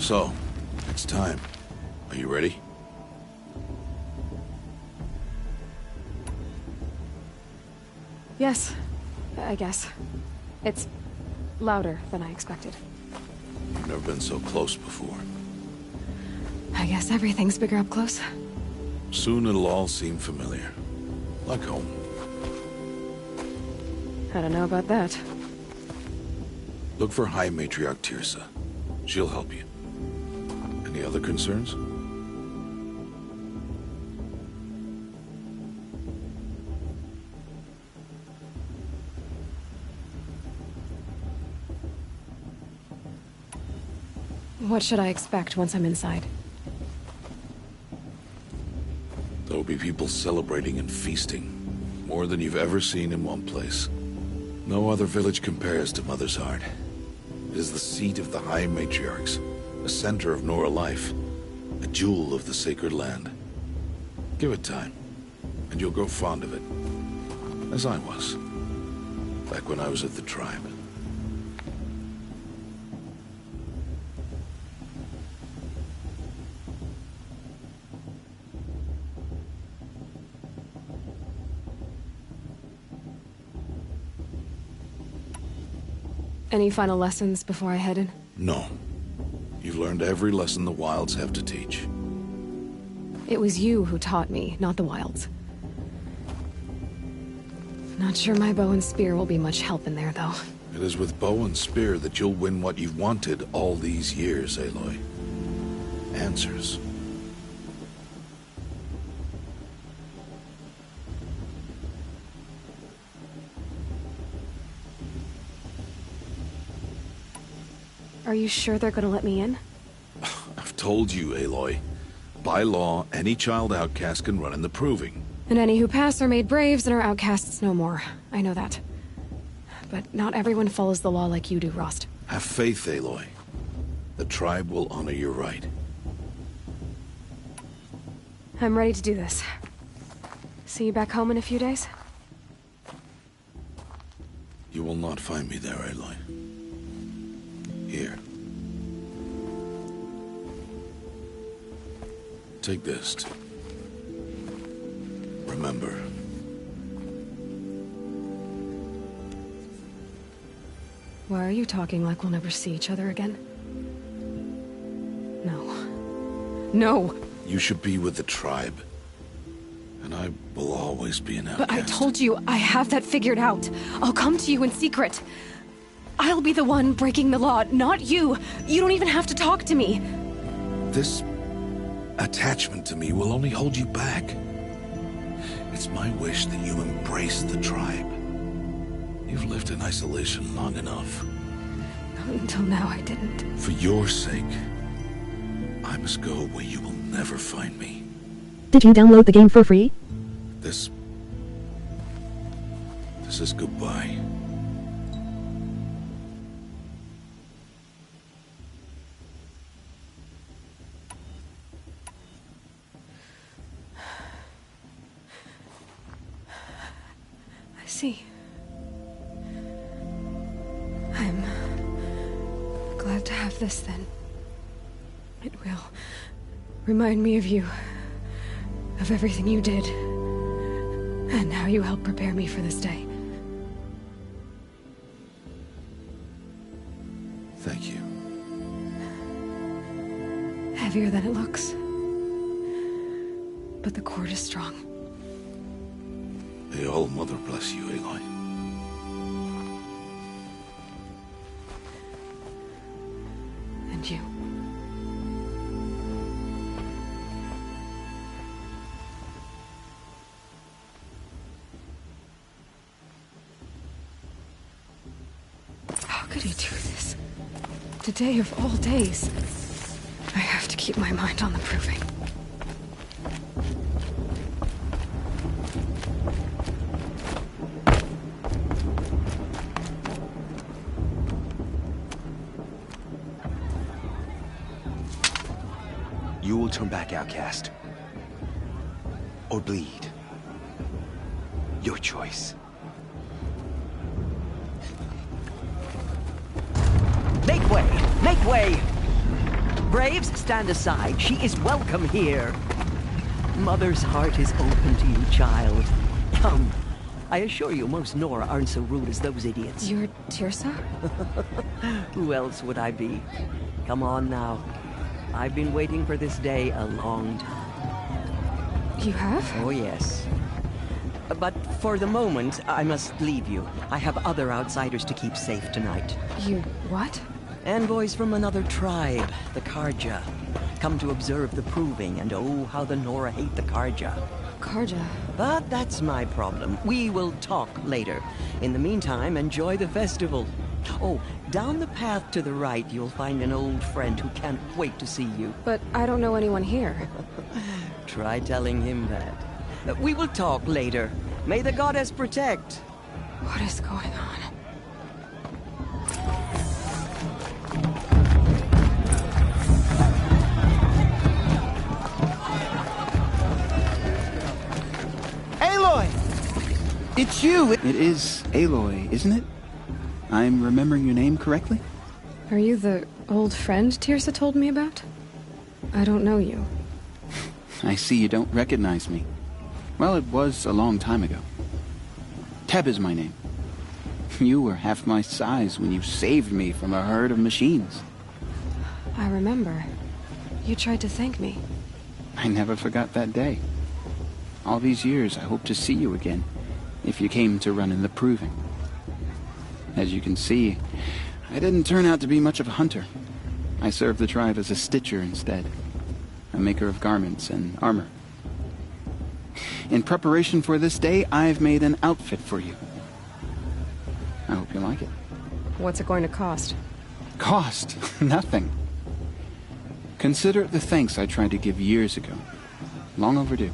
So, it's time. Are you ready? Yes, I guess. It's louder than I expected. You've never been so close before. I guess everything's bigger up close. Soon it'll all seem familiar. Like home. I don't know about that. Look for High Matriarch Tirsa. She'll help you. Any other concerns? What should I expect once I'm inside? There'll be people celebrating and feasting. More than you've ever seen in one place. No other village compares to Mother's Heart. It is the seat of the High Matriarchs, a center of Nora life, a jewel of the sacred land. Give it time, and you'll grow fond of it. As I was, back when I was at the tribe. Any final lessons before I head in? No. You've learned every lesson the Wilds have to teach. It was you who taught me, not the Wilds. Not sure my bow and spear will be much help in there, though. It is with bow and spear that you'll win what you've wanted all these years, Aloy. Answers. Are you sure they're gonna let me in? I've told you, Aloy. By law, any child outcast can run in the proving. And any who pass are made braves and are outcasts no more. I know that. But not everyone follows the law like you do, Rost. Have faith, Aloy. The tribe will honor your right. I'm ready to do this. See you back home in a few days? You will not find me there, Aloy. Here. Take this. Remember. Why are you talking like we'll never see each other again? No. No! You should be with the tribe. And I will always be an outcast. But I told you, I have that figured out. I'll come to you in secret. I'll be the one breaking the law, not you. You don't even have to talk to me. This attachment to me will only hold you back. It's my wish that you embrace the tribe. You've lived in isolation long enough. Until now, I didn't. For your sake, I must go where you will never find me. Did you download the game for free? This is goodbye. I see. I'm glad to have this then. It will remind me of you, of everything you did, and how you helped prepare me for this day. Thank you. Heavier than it looks. But the cord is strong. May all Mother bless you, Aloy. And you. How could he do this? Today of all days. I have to keep my mind on the proving. You will turn back, outcast. Or bleed. Your choice. Make way! Make way! Braves, stand aside. She is welcome here. Mother's heart is open to you, child. Come. I assure you, most Nora aren't so rude as those idiots. You're Tirsa? Who else would I be? Come on now. I've been waiting for this day a long time. You have? Oh, yes. But for the moment, I must leave you. I have other outsiders to keep safe tonight. You what? Envoys from another tribe, the Karja. Come to observe the proving, and oh, how the Nora hate the Karja. Karja. But that's my problem. We will talk later. In the meantime, enjoy the festival. Oh, down the path to the right, you'll find an old friend who can't wait to see you. But I don't know anyone here. Try telling him that. We will talk later. May the goddess protect. What is going on? Aloy! It's you! It is Aloy, isn't it? I'm remembering your name correctly? Are you the old friend Tirsa told me about? I don't know you. I see you don't recognize me. Well, it was a long time ago. Teb is my name. You were half my size when you saved me from a herd of machines. I remember. You tried to thank me. I never forgot that day. All these years, I hope to see you again, if you came to run in the proving. As you can see, I didn't turn out to be much of a hunter. I served the tribe as a stitcher instead, a maker of garments and armor. In preparation for this day, I've made an outfit for you. I hope you like it. What's it going to cost? Cost? Nothing. Consider it the thanks I tried to give years ago. Long overdue.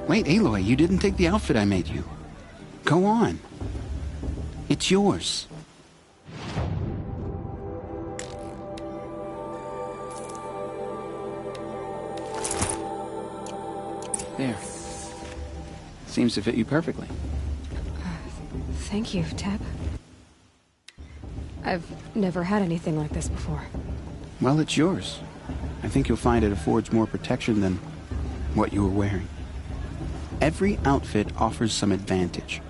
Wait, Aloy, you didn't take the outfit I made you. Go on. It's yours. There. Seems to fit you perfectly. Thank you, Teb. I've never had anything like this before. Well, it's yours. I think you'll find it affords more protection than what you were wearing. Every outfit offers some advantage.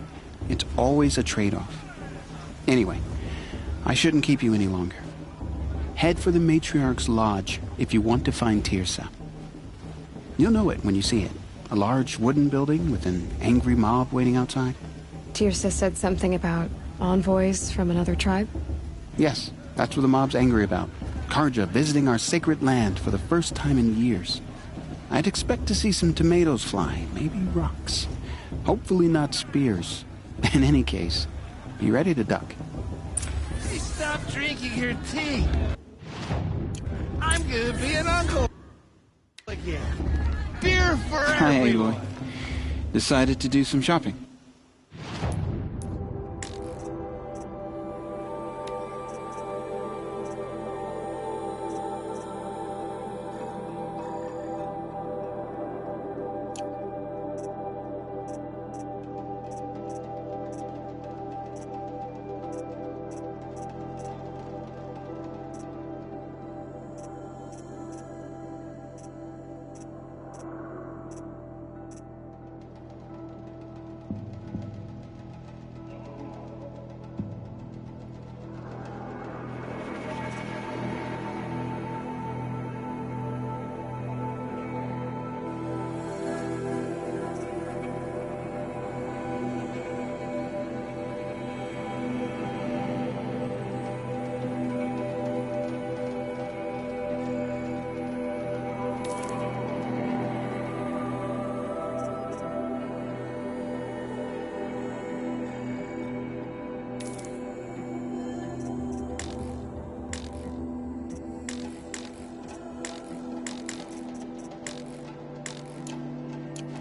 It's always a trade-off. Anyway, I shouldn't keep you any longer. Head for the Matriarch's Lodge if you want to find Tirsa. You'll know it when you see it. A large wooden building with an angry mob waiting outside. Tirsa said something about envoys from another tribe? Yes, that's what the mob's angry about. Karja visiting our sacred land for the first time in years. I'd expect to see some tomatoes fly, maybe rocks. Hopefully not spears. In any case, be ready to duck. Hey, stop drinking your tea! could be an uncle again. Beer for Hi, everyone. Aloy. Decided to do some shopping.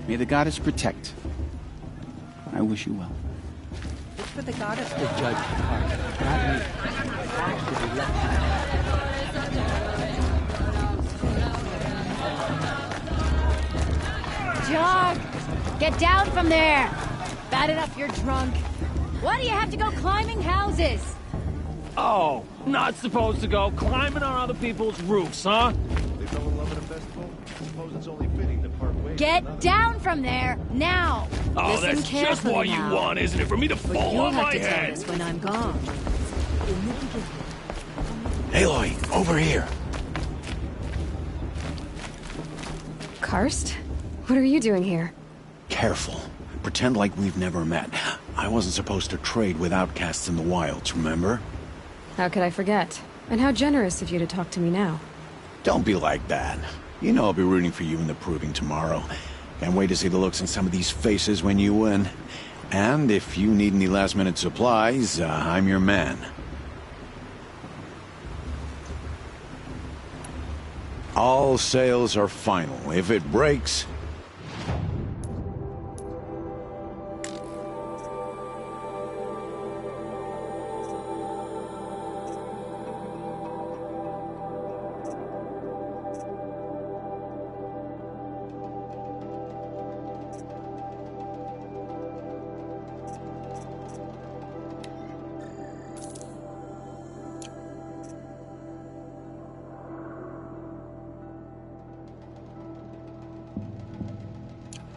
May the goddess protect. I wish you well. It's for the goddess to judge the part, not me. Actually, Jog! Get down from there! Bad enough you're drunk. Why do you have to go climbing houses? Oh, not supposed to go climbing on other people's roofs, huh? They fell in love at a festival? I suppose it's only fitting to part ways. Get down from there, now! Oh, Listen that's just carefully what now. you want, isn't it? For me to But fall you'll on have my to tell head? us when I'm gone. Aloy, over here. Karst? What are you doing here? Careful. Pretend like we've never met. I wasn't supposed to trade with outcasts in the wilds, remember? How could I forget? And how generous of you to talk to me now. Don't be like that. You know I'll be rooting for you in the proving tomorrow. Can't wait to see the looks on some of these faces when you win. And if you need any last-minute supplies, I'm your man. All sales are final. If it breaks...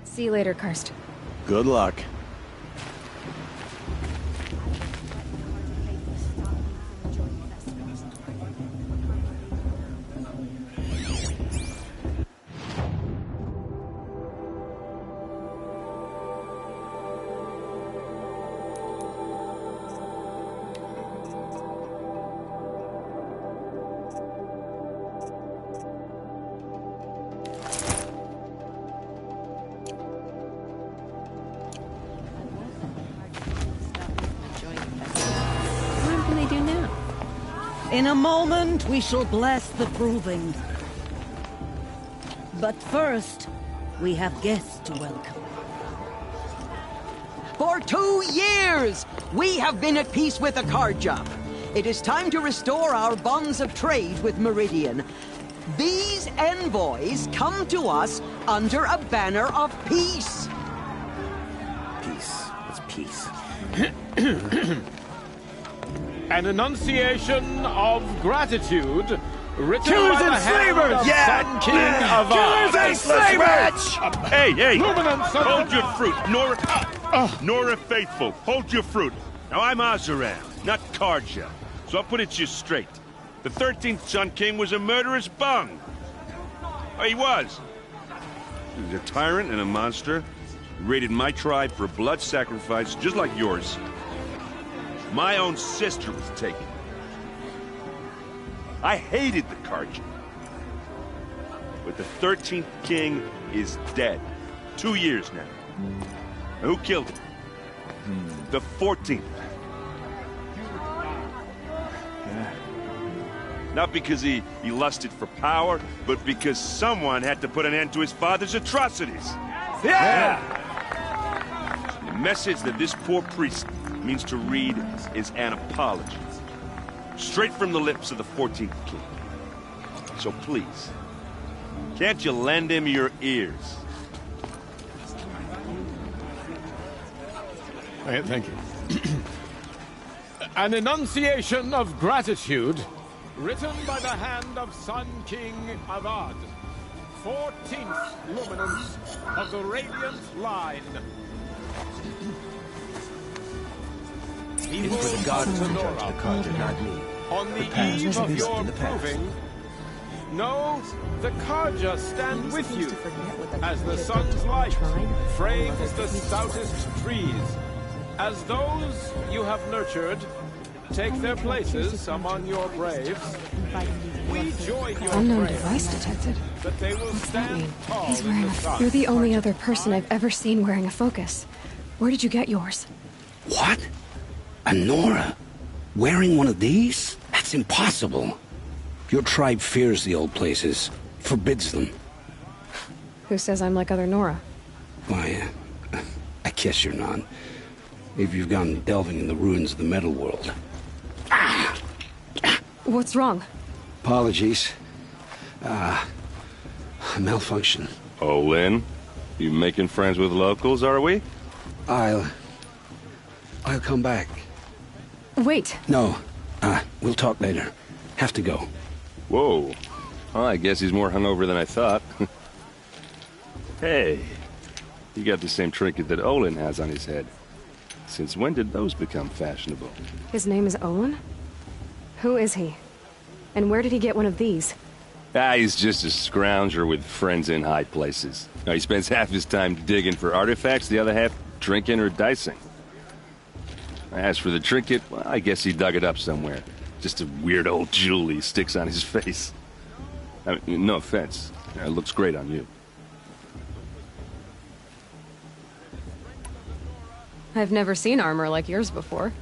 See you later, Karst. Good luck. What can they do now? in a moment, we shall bless the proving. But first, we have guests to welcome. For 2 years, we have been at peace with the Carja. It is time to restore our bonds of trade with Meridian. These envoys come to us under a banner of peace. Peace. It's peace. An enunciation of gratitude written Killers by the and hand slavers! of Yeah! Sun King of Killers and slavers! Hey, hey! Luminance of Hold the- your fruit, Nora Faithful. Hold your fruit. Now, I'm Azaran, not Carja, so I'll put it to you straight. The 13th Sun King was a murderous bung. Oh, he was. He was a tyrant and a monster. He raided my tribe for a blood sacrifice, just like yours. My own sister was taken. I hated the Carja. But the 13th King is dead. 2 years now. Who killed him? The 14th. Not because he lusted for power, but because someone had to put an end to his father's atrocities. Yeah! The message that this poor priest means to read is an apology. Straight from the lips of the 14th king. So please, can't you lend him your ears? Thank you. An enunciation of gratitude, written by the hand of Sun King Avad, 14th luminance of the Radiant Line. It is for the gods to judge the Carja, not me. On the eve of your proving, know the Carja stand with you, as the sun's light frames the stoutest trees. As those you have nurtured take their places among your graves, we join your Unknown prayers device detected. that they will What's that stand mean? tall He's in wearing the a... sky. You're the only other person I've ever seen wearing a focus. Where did you get yours? What? A Nora? Wearing one of these? That's impossible. Your tribe fears the old places, forbids them. Who says I'm like other Nora? Why, I guess you're not. Maybe you've gone delving in the ruins of the metal world. What's wrong? Apologies. A malfunction. Oh, Lynn? You making friends with locals, are we? I'll come back. Wait. No. We'll talk later. Have to go. Whoa. Well, I guess he's more hungover than I thought. Hey, you got the same trinket that Olin has on his head. Since when did those become fashionable? His name is Owen? Who is he? And where did he get one of these? He's just a scrounger with friends in high places. Now, he spends half his time digging for artifacts, the other half drinking or dicing. As for the trinket, well, I guess he dug it up somewhere. Just a weird old jewel he sticks on his face. I mean, no offense. It looks great on you. I've never seen armor like yours before.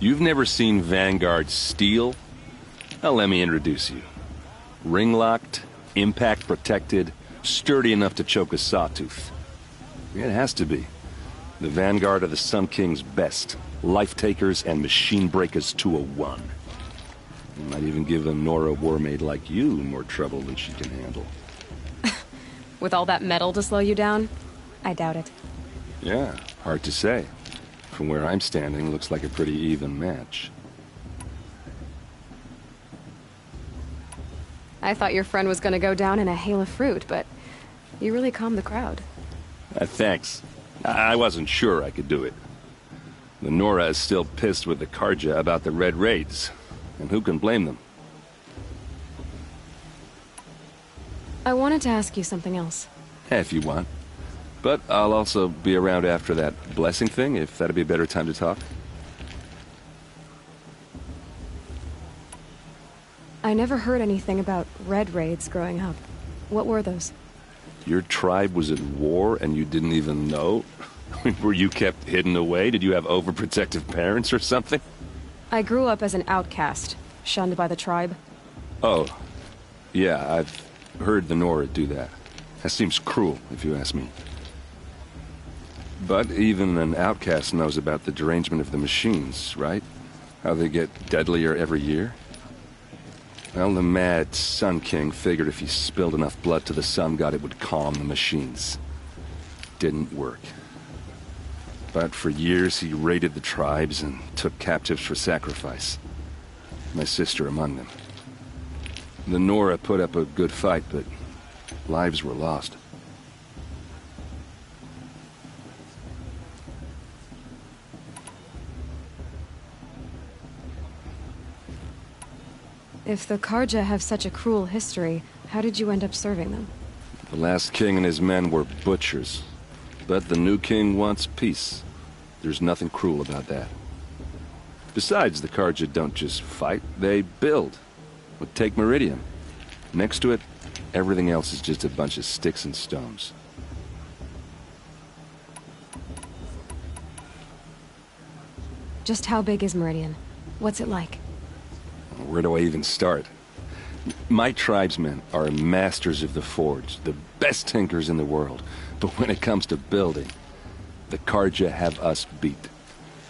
You've never seen Vanguard steel? Well, let me introduce you. Ring-locked, impact-protected, sturdy enough to choke a sawtooth. It has to be. The Vanguard of the Sun King's best. Life-takers and machine breakers to a one. You might even give a Nora warmaid like you more trouble than she can handle. With all that metal to slow you down? I doubt it. Yeah, hard to say. From where I'm standing, looks like a pretty even match. I thought your friend was gonna go down in a hail of fruit, but you really calmed the crowd. Thanks. I wasn't sure I could do it. The Nora is still pissed with the Carja about the Red Raids. And who can blame them? I wanted to ask you something else. If you want. But I'll also be around after that blessing thing, if that'd be a better time to talk. I never heard anything about Red Raids growing up. What were those? Your tribe was at war and you didn't even know? Were you kept hidden away? Did you have overprotective parents or something? I grew up as an outcast, shunned by the tribe. Oh, yeah, I've heard the Nora do that. That seems cruel, if you ask me. But even an outcast knows about the derangement of the machines, right? How they get deadlier every year? Well, the mad Sun King figured if he spilled enough blood to the Sun God, it would calm the machines. Didn't work. But for years, he raided the tribes and took captives for sacrifice. My sister among them. The Nora put up a good fight, but lives were lost. If the Carja have such a cruel history, how did you end up serving them? The last king and his men were butchers. But the new king wants peace. There's nothing cruel about that. Besides, the Carja don't just fight, they build. But take Meridian. Next to it, everything else is just a bunch of sticks and stones. Just how big is Meridian? What's it like? Where do I even start? My tribesmen are masters of the forge, the best tinkers in the world. But when it comes to building, the Carja have us beat.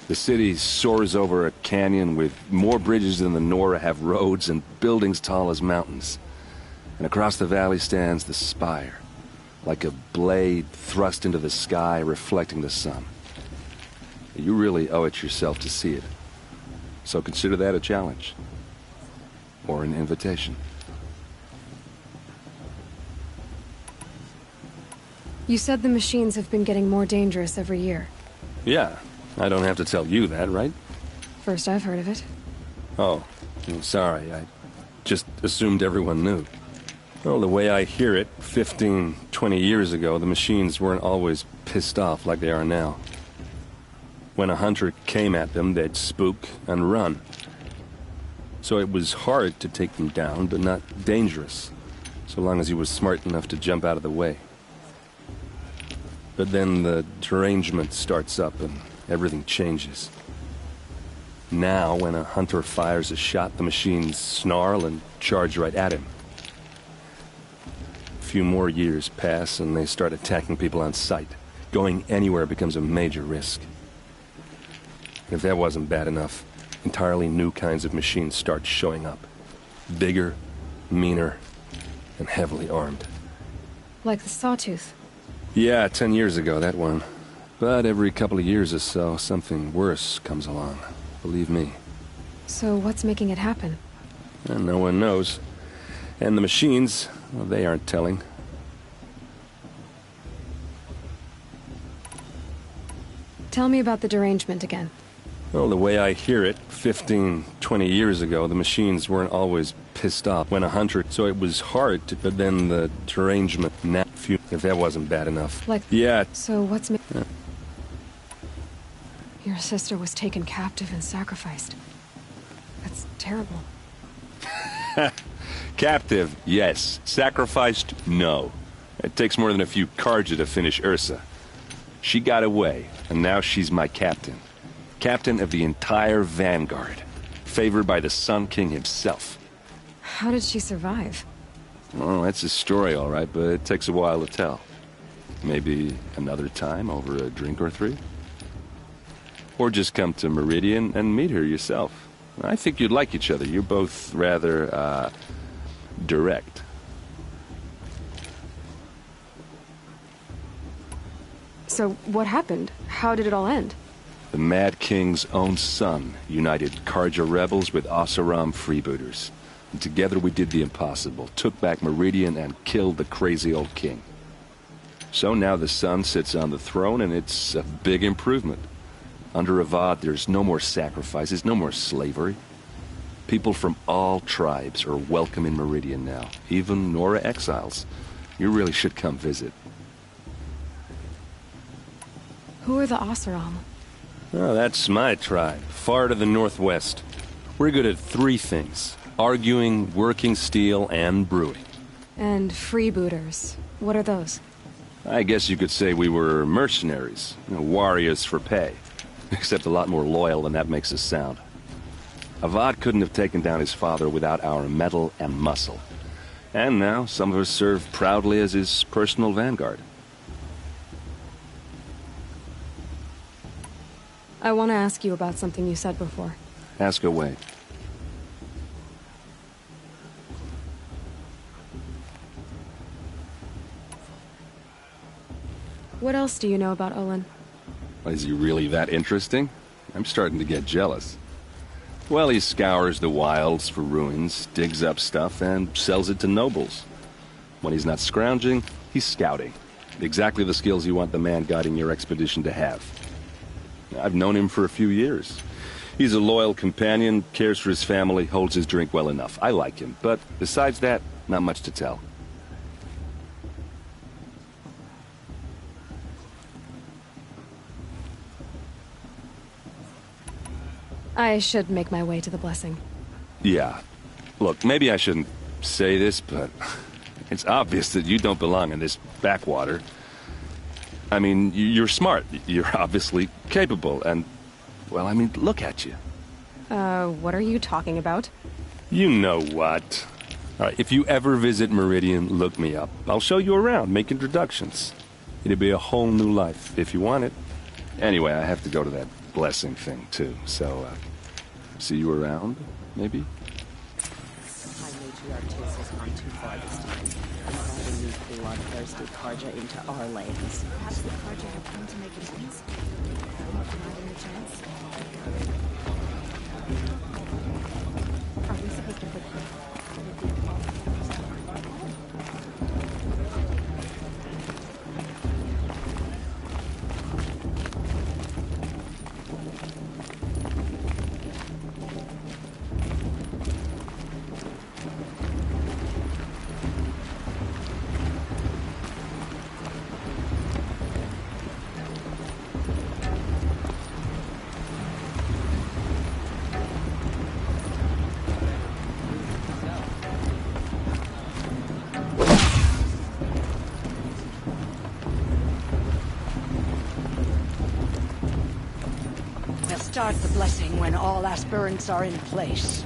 The city soars over a canyon with more bridges than the Nora have roads and buildings tall as mountains. And across the valley stands the spire, like a blade thrust into the sky reflecting the sun. You really owe it yourself to see it. So consider that a challenge. Or an invitation. You said the machines have been getting more dangerous every year. Yeah, I don't have to tell you that, right? First I've heard of it. Oh, sorry, I just assumed everyone knew. Well, the way I hear it, 15, 20 years ago, the machines weren't always pissed off like they are now. When a hunter came at them, they'd spook and run. So it was hard to take them down, but not dangerous, so long as he was smart enough to jump out of the way. But then the derangement starts up and everything changes. Now, when a hunter fires a shot, the machines snarl and charge right at him. A few more years pass and they start attacking people on sight. Going anywhere becomes a major risk. If that wasn't bad enough, entirely new kinds of machines start showing up. Bigger, meaner, and heavily armed. Like the Sawtooth. Yeah, 10 years ago, that one. But every couple of years or so, something worse comes along. Believe me. So what's making it happen? And no one knows. And the machines, well, they aren't telling. Tell me about the derangement again. Well, the way I hear it, 15, 20 years ago, the machines weren't always pissed off when a hunter, so it was hard to, but then the derangement, if that wasn't bad enough. Like, yeah. So what's Your sister was taken captive and sacrificed. That's terrible. Captive, yes. Sacrificed, no. It takes more than a few Carja to finish Ursa. She got away, and now she's my captain. Captain of the entire Vanguard. Favored by the Sun King himself. How did she survive? Well, that's a story, all right, but it takes a while to tell. Maybe another time over a drink or three? Or just come to Meridian and meet her yourself. I think you'd like each other. You're both rather, direct. So what happened? How did it all end? The Mad King's own son united Carja rebels with Oseram freebooters. And together we did the impossible, took back Meridian and killed the crazy old king. So now the son sits on the throne and it's a big improvement. Under Avad there's no more sacrifices, no more slavery. People from all tribes are welcome in Meridian now, even Nora exiles. You really should come visit. Who are the Oseram? Oh, that's my tribe, far to the northwest. We're good at three things. Arguing, working steel, and brewing. And freebooters. What are those? I guess you could say we were mercenaries. Warriors for pay. Except a lot more loyal than that makes us sound. Avad couldn't have taken down his father without our metal and muscle. And now, some of us serve proudly as his personal vanguard. I want to ask you about something you said before. Ask away. What else do you know about Olin? Is he really that interesting? I'm starting to get jealous. Well, he scours the wilds for ruins, digs up stuff, and sells it to nobles. When he's not scrounging, he's scouting. Exactly the skills you want the man guiding your expedition to have. I've known him for a few years. He's a loyal companion, cares for his family, holds his drink well enough. I like him, but besides that, not much to tell. I should make my way to the blessing. Yeah. Look, maybe I shouldn't say this, but it's obvious that you don't belong in this backwater. I mean, you're smart. You're obviously capable, and, well, I mean, look at you. What are you talking about? You know what. All right, if you ever visit Meridian, look me up. I'll show you around, make introductions. It'll be a whole new life, if you want it. Anyway, I have to go to that blessing thing, too. So, see you around, maybe? High matriarch takes us on too far this time, inviting these bloodthirsty Karja into our lands. Perhaps the Karja have come to make amends. Not a chance. Are we supposed to put Start the blessing when all aspirants are in place.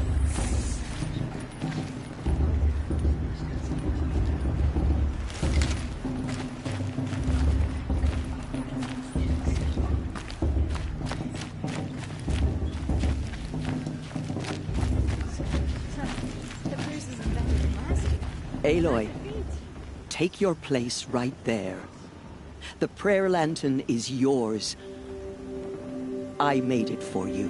Aloy, take your place right there. The prayer lantern is yours. I made it for you.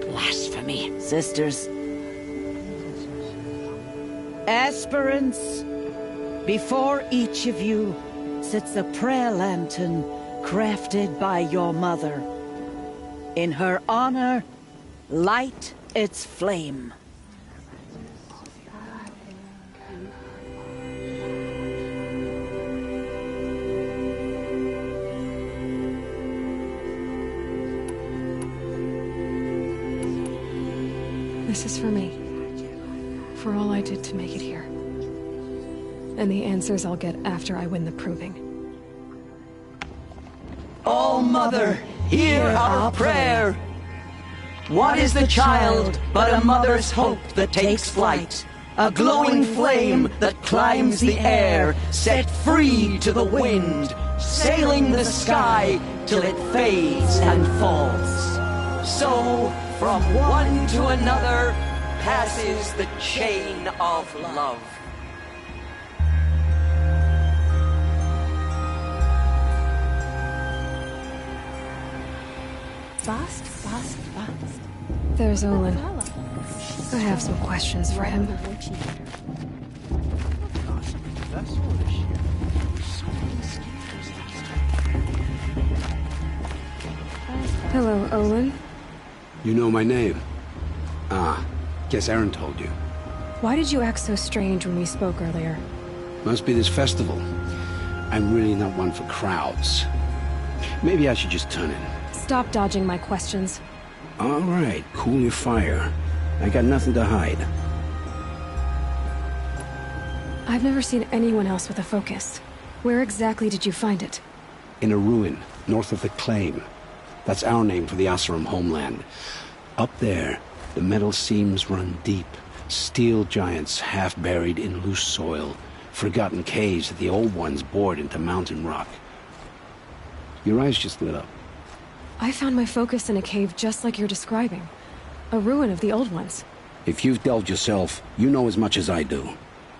Blasphemy. Sisters. Aspirants, before each of you sits a prayer lantern crafted by your mother. In her honor, light its flame. This is for me. For all I did to make it here. And the answers I'll get after I win the proving. Oh, Mother, hear our prayer! What is the child but a mother's hope that takes flight? A glowing flame that climbs the air, set free to the wind, sailing the sky till it fades and falls. So, from one to another passes the chain of love. Fast. There's Olin. I have some questions for him. Hello, Olin. You know my name? Ah, guess Aaron told you. Why did you act so strange when we spoke earlier? Must be this festival. I'm really not one for crowds. Maybe I should just turn in. Stop dodging my questions. All right, cool your fire. I got nothing to hide. I've never seen anyone else with a focus. Where exactly did you find it? In a ruin, north of the Claim. That's our name for the Oseram homeland. Up there, the metal seams run deep. Steel giants half buried in loose soil. Forgotten caves that the old ones bored into mountain rock. Your eyes just lit up. I found my focus in a cave just like you're describing. A ruin of the old ones. If you've delved yourself, you know as much as I do.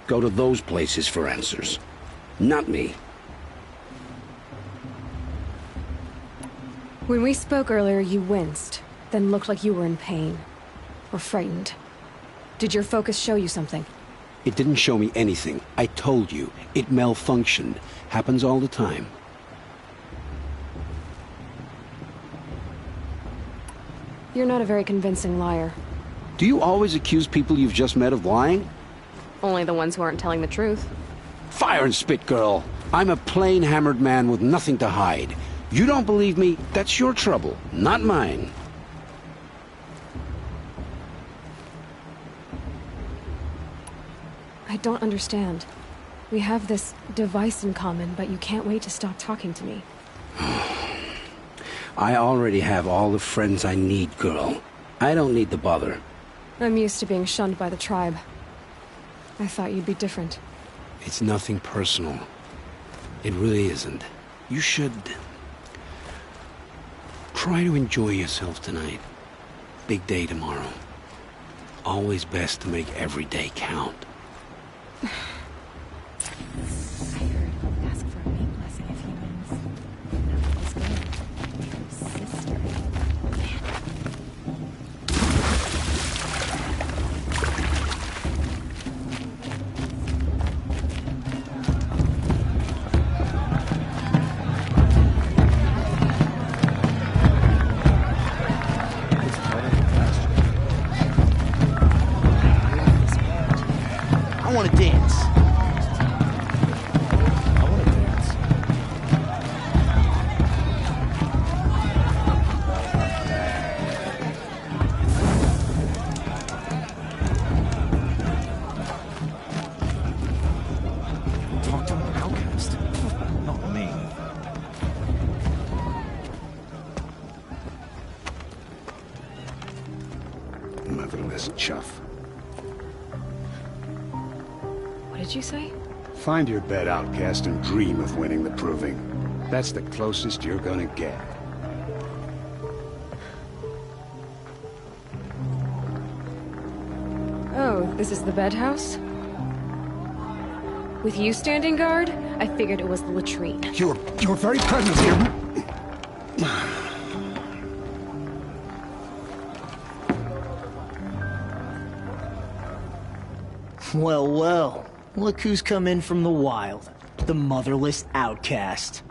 Go to those places for answers. Not me. When we spoke earlier, you winced, then looked like you were in pain. Or frightened. Did your focus show you something? It didn't show me anything. I told you. It malfunctioned. Happens all the time. You're not a very convincing liar. Do you always accuse people you've just met of lying? Only the ones who aren't telling the truth. Fire and spit, girl. I'm a plain hammered man with nothing to hide. You don't believe me? That's your trouble, not mine. I don't understand. We have this device in common, but you can't wait to stop talking to me. I already have all the friends I need, girl. I don't need the bother. I'm used to being shunned by the tribe. I thought you'd be different. It's nothing personal. It really isn't. You should... try to enjoy yourself tonight. Big day tomorrow. Always best to make every day count. I want to dance. I want to dance. Talk to an outcast? Not me. Motherless chuff. What did you say? Find your bed, outcast, and dream of winning the proving. That's the closest you're gonna get. Oh, this is the bedhouse? With you standing guard, I figured it was the latrine. Your very presence here... Well, well. Look who's come in from the wild. The motherless outcast.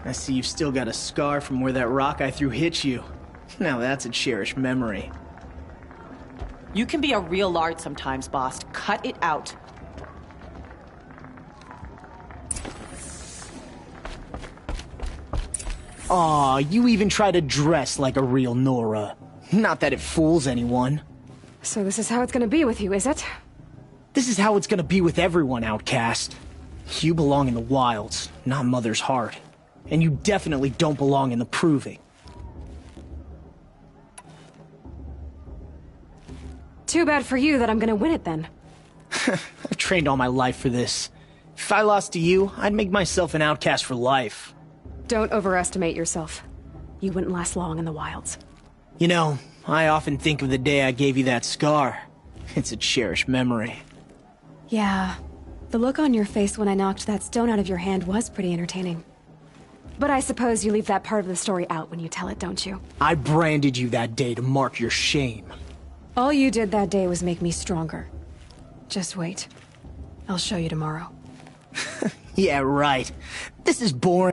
I see you've still got a scar from where that rock I threw hit you. Now that's a cherished memory. You can be a real lard sometimes, boss. Cut it out. Aw, you even try to dress like a real Nora. Not that it fools anyone. So this is how it's gonna be with you, is it? This is how it's gonna be with everyone, outcast. You belong in the wilds, not Mother's heart. And you definitely don't belong in the proving. Too bad for you that I'm gonna win it then. I've trained all my life for this. If I lost to you, I'd make myself an outcast for life. Don't overestimate yourself. You wouldn't last long in the wilds. You know, I often think of the day I gave you that scar. It's a cherished memory. Yeah, the look on your face when I knocked that stone out of your hand was pretty entertaining. But I suppose you leave that part of the story out when you tell it, don't you? I branded you that day to mark your shame. All you did that day was make me stronger. Just wait. I'll show you tomorrow. Yeah, right. This is boring.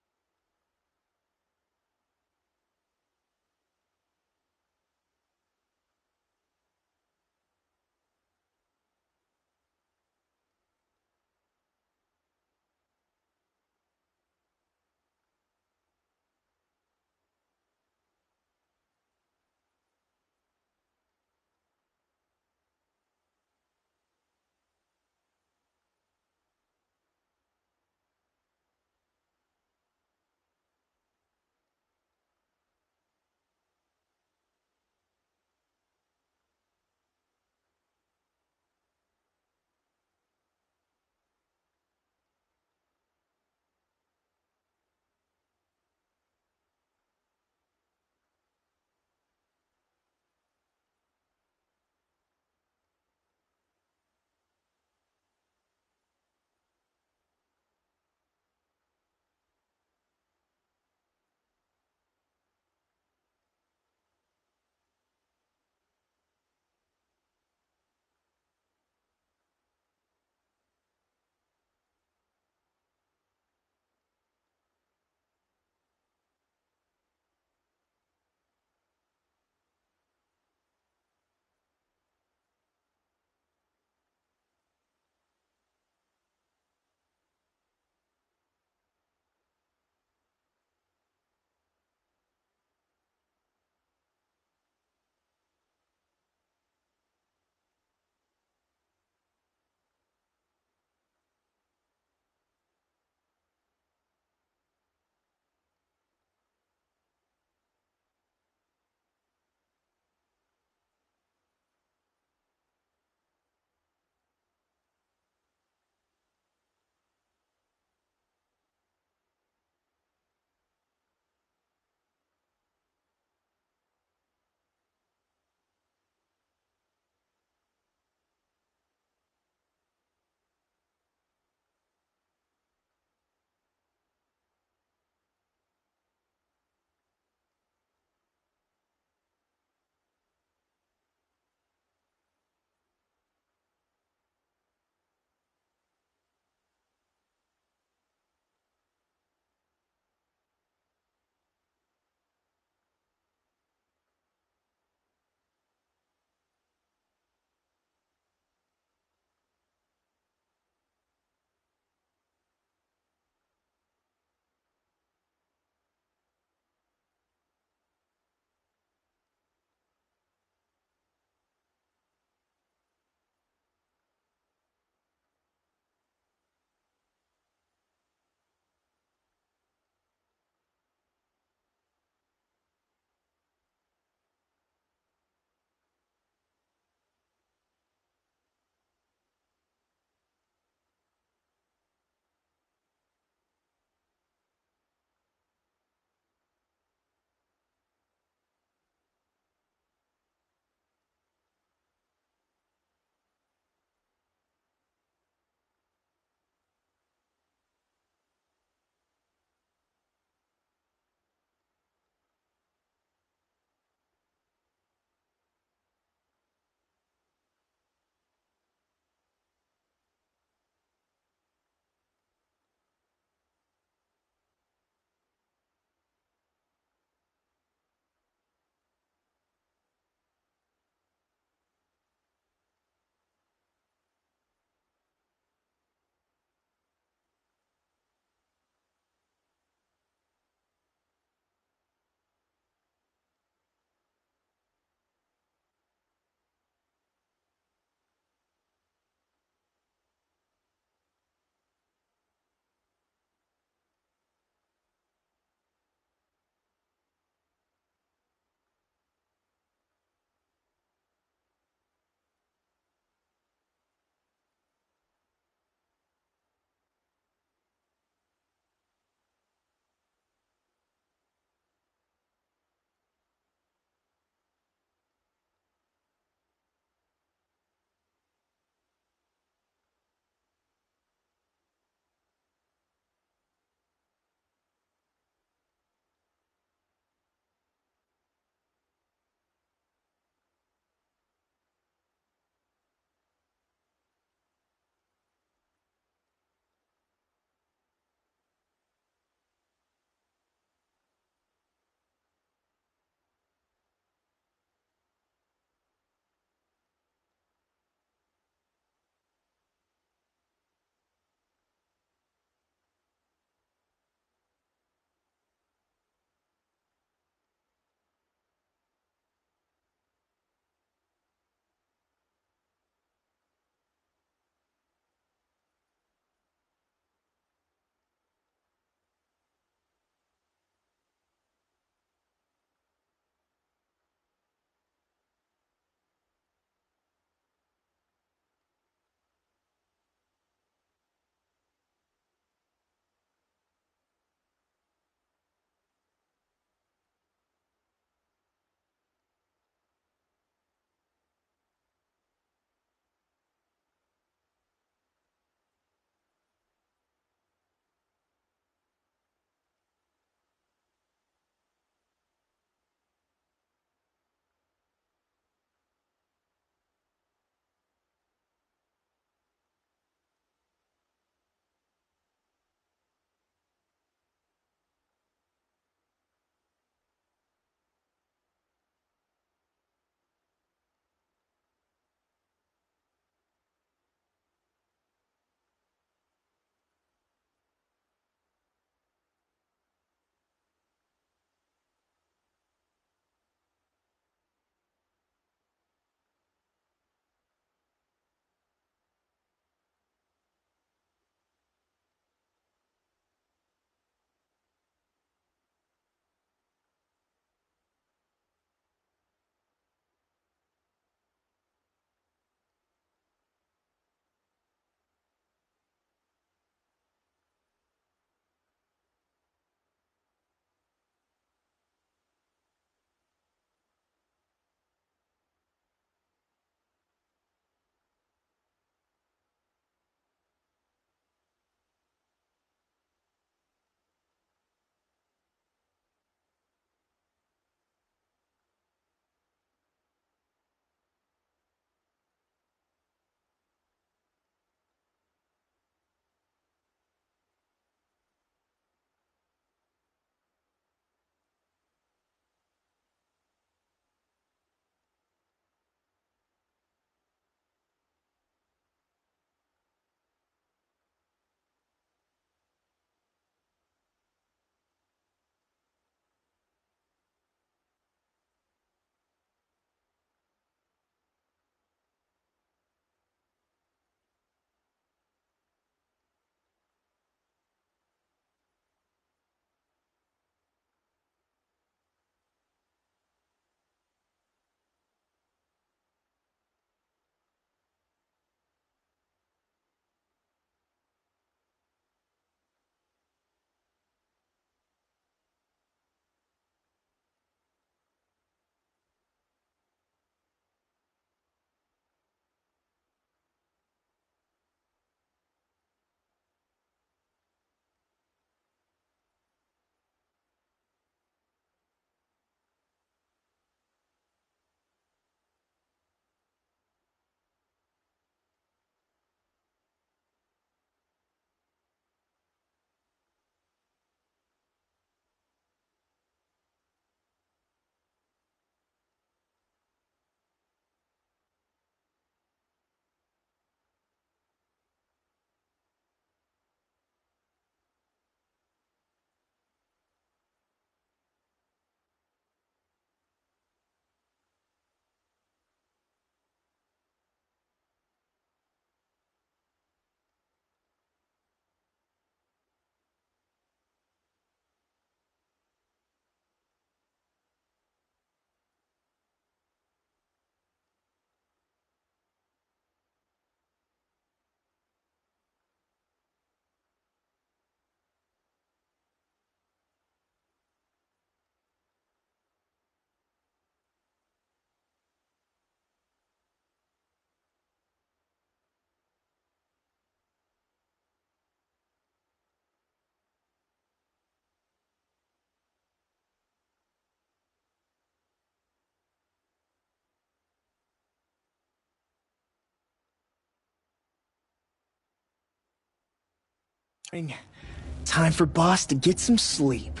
Time for Boss to get some sleep.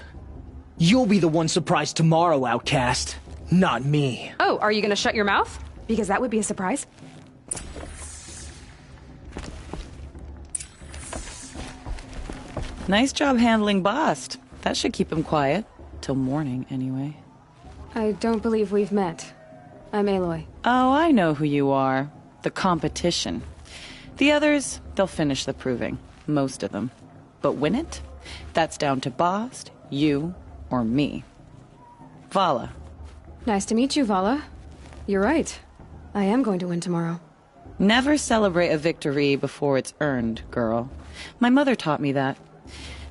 You'll be the one surprised tomorrow, Outcast. Not me. Oh, are you gonna shut your mouth? Because that would be a surprise. Nice job handling Bast. That should keep him quiet. Till morning, anyway. I don't believe we've met. I'm Aloy. Oh, I know who you are. The competition. The others, they'll finish the proving. Most of them. But win it? That's down to Bast, you, or me. Vala. Nice to meet you, Vala. You're right. I am going to win tomorrow. Never celebrate a victory before it's earned, girl. My mother taught me that.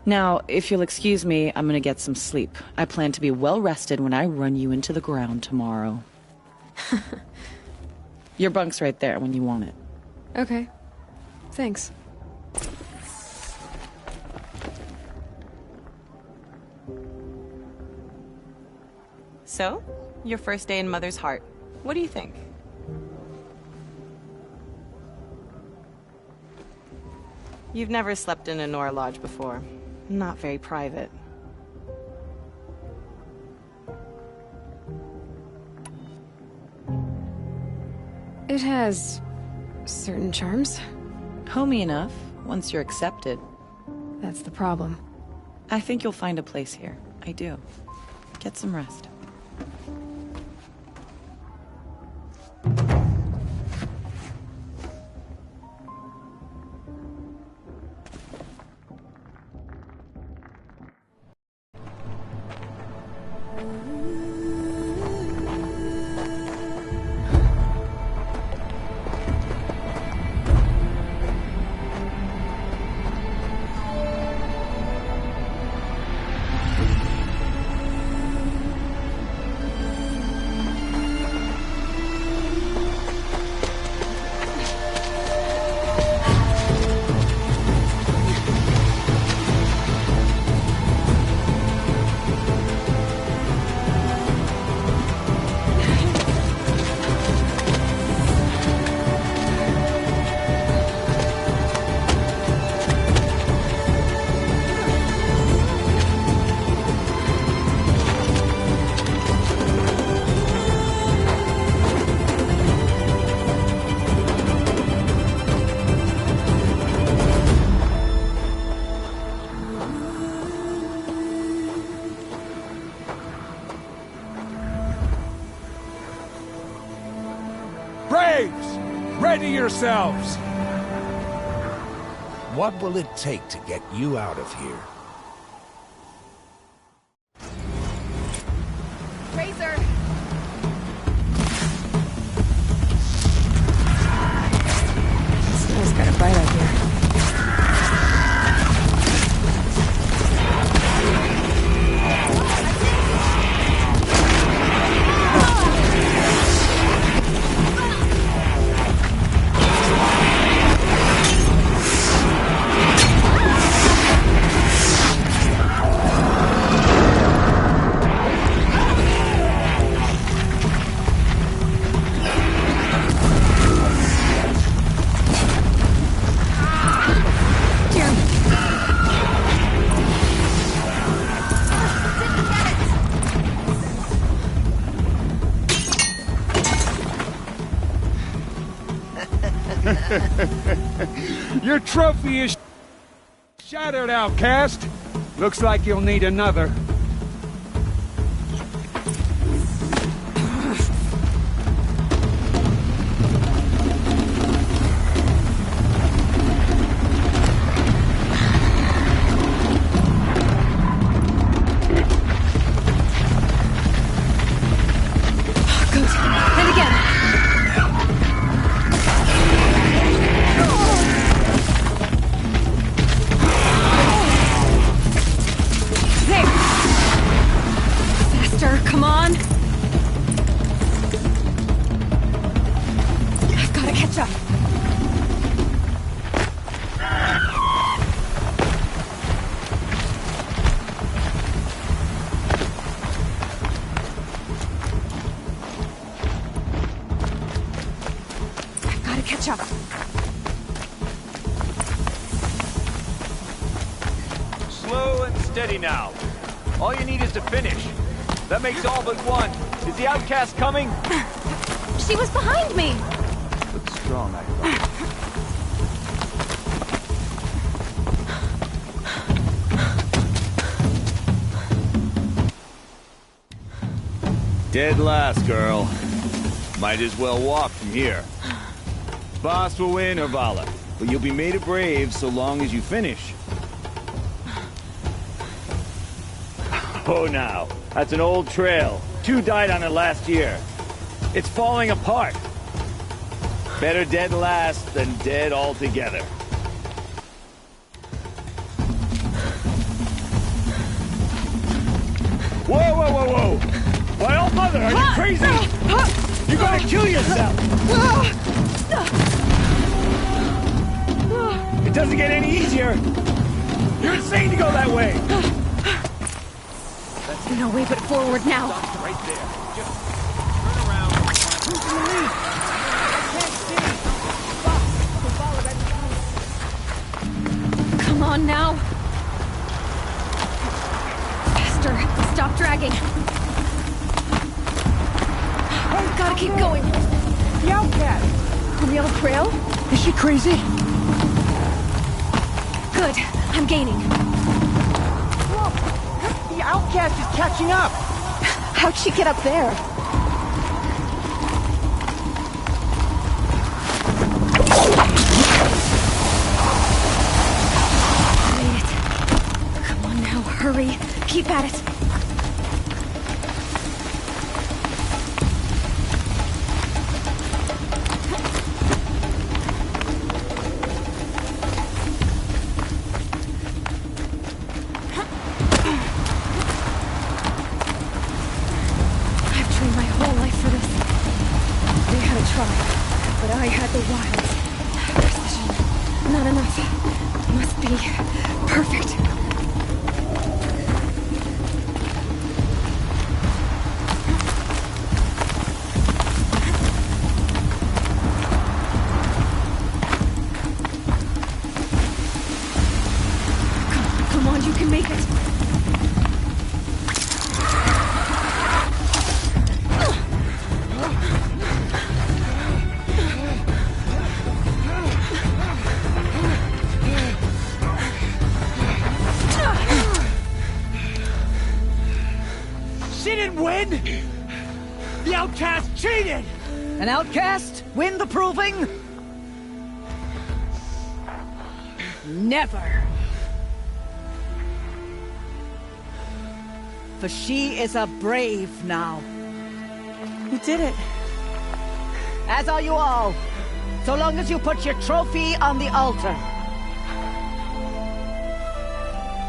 Now, if you'll excuse me, I'm gonna get some sleep. I plan to be well rested when I run you into the ground tomorrow. Your bunk's right there when you want it. Okay. Thanks. So, your first day in Mother's Heart. What do you think? You've never slept in a Nora Lodge before. Not very private. It has certain charms. Homey enough, once you're accepted. That's the problem. I think you'll find a place here. I do. Get some rest. Ready yourselves! What will it take to get you out of here? Razor! Snow's got a bite out here. Your trophy is shattered, Outcast. Looks like you'll need another. steady now. All you need is to finish. That makes all but one. Is the outcast coming? She was behind me! Looks strong, I thought. Dead last, girl. Might as well walk from here. Boss will win, Vala, but you'll be made a brave so long as you finish. Oh, now. That's an old trail. 2 died on it last year. It's falling apart. Better dead last than dead altogether. Whoa, whoa, whoa, whoa! My old mother, are you crazy? You're gonna kill yourself! It doesn't get any easier! You're insane to go that way! No way but forward now. Right there. Just turn around. Who's in the lead? I can't see. Come on now. Faster. Stop dragging. Gotta keep going. The outcast! On the old trail? Is she crazy? Good. I'm gaining. The outcast is catching up! How'd she get up there? Made it. Come on now, hurry. Keep at it. The outcast cheated! An outcast? Win the proving? Never. For she is a brave now. You did it. As are you all. So long as you put your trophy on the altar.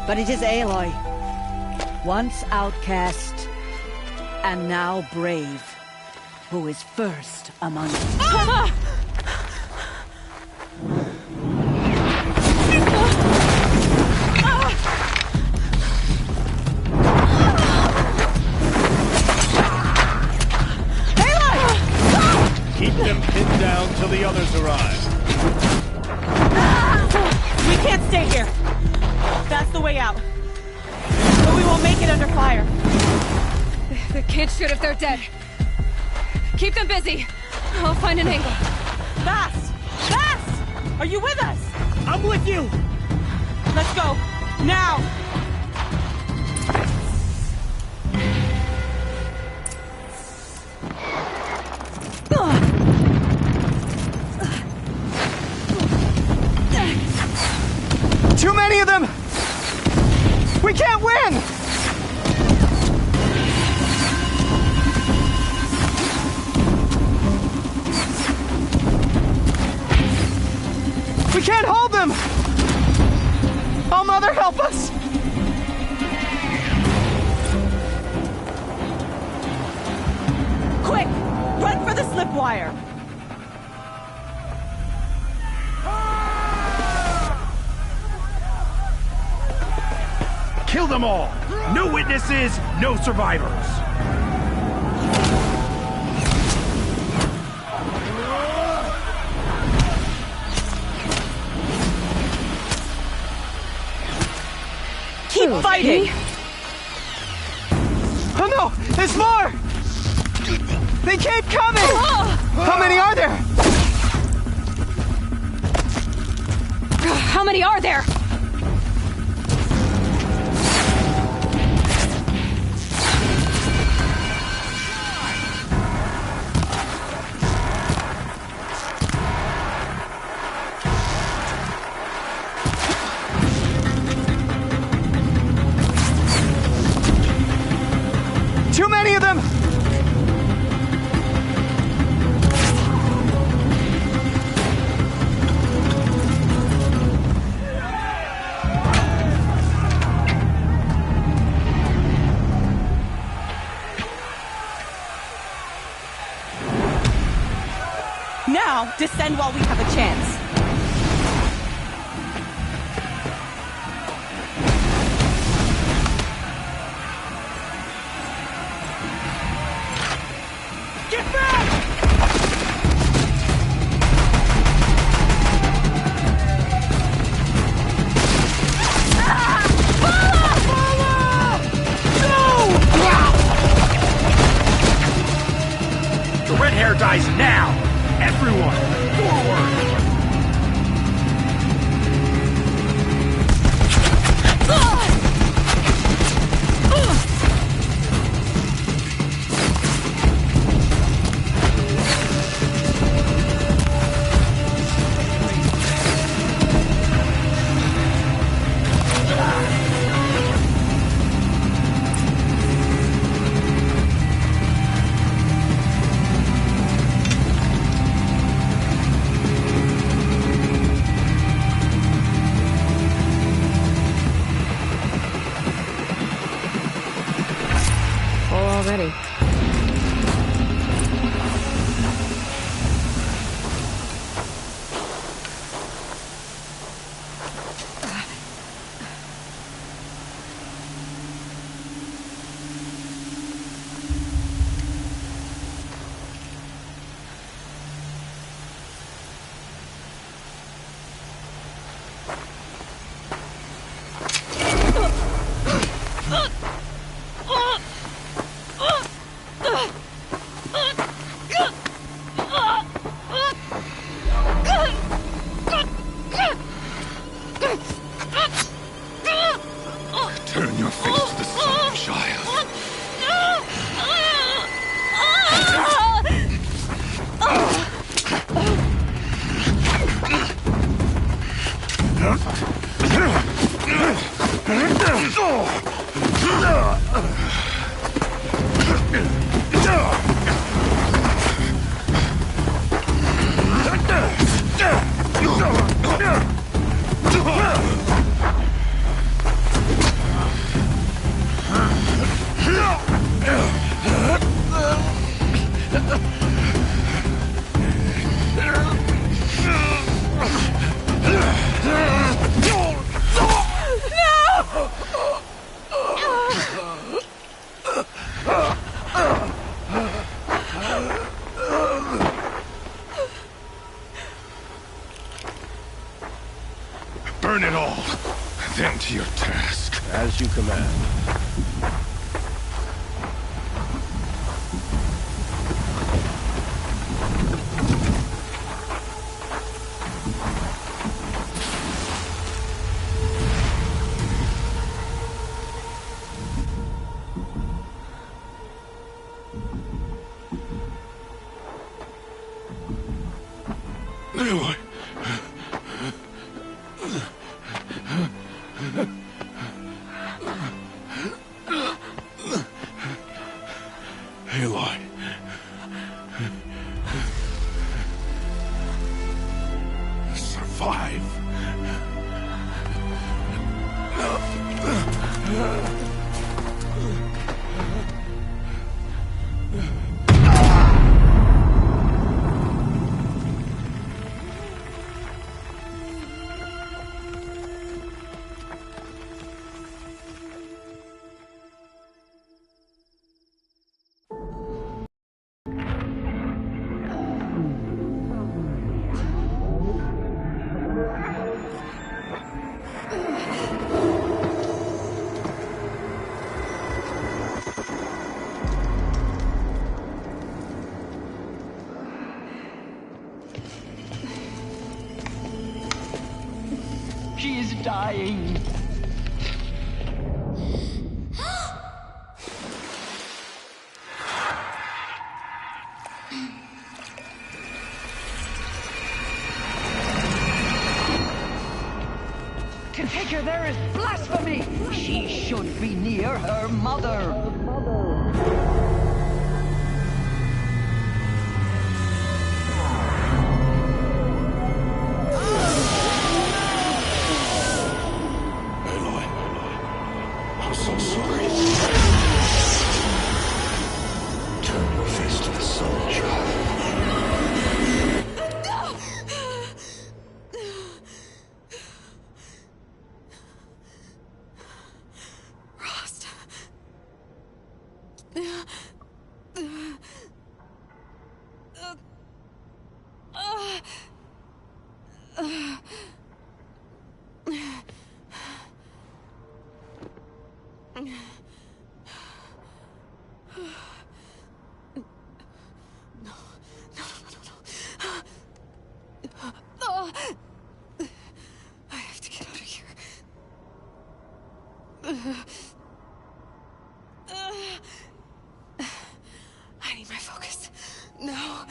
But it is Aloy. Once outcast, and now brave, who is first among us. Ah! Keep them pinned down till the others arrive. We can't stay here. That's the way out. But we won't make it under fire. The kids shoot if they're dead. Keep them busy. I'll find an angle. Bass! Bass! Are you with us? I'm with you! Let's go. Now! Too many of them! We can't win! We can't hold them! Oh, Mother, help us! Quick! Run for the slip wire! Kill them all! No witnesses, no survivors! Keep fighting! hiding? Oh no! There's more! They keep coming! How many are there? How many are there? Too many of them! Now, descend while we have a chance. Get back! The red hair dies now! Everyone, forward! Already. Turn your face to the sun, child. Burn it all, then to your task. As you command. Aloy. Aloy. Survive. She is dying. To take her there is blasphemy! She should be near her mother. I'm so sorry. Turn your face to the sun, child. Rost. I have to get out of here. I need my focus. No.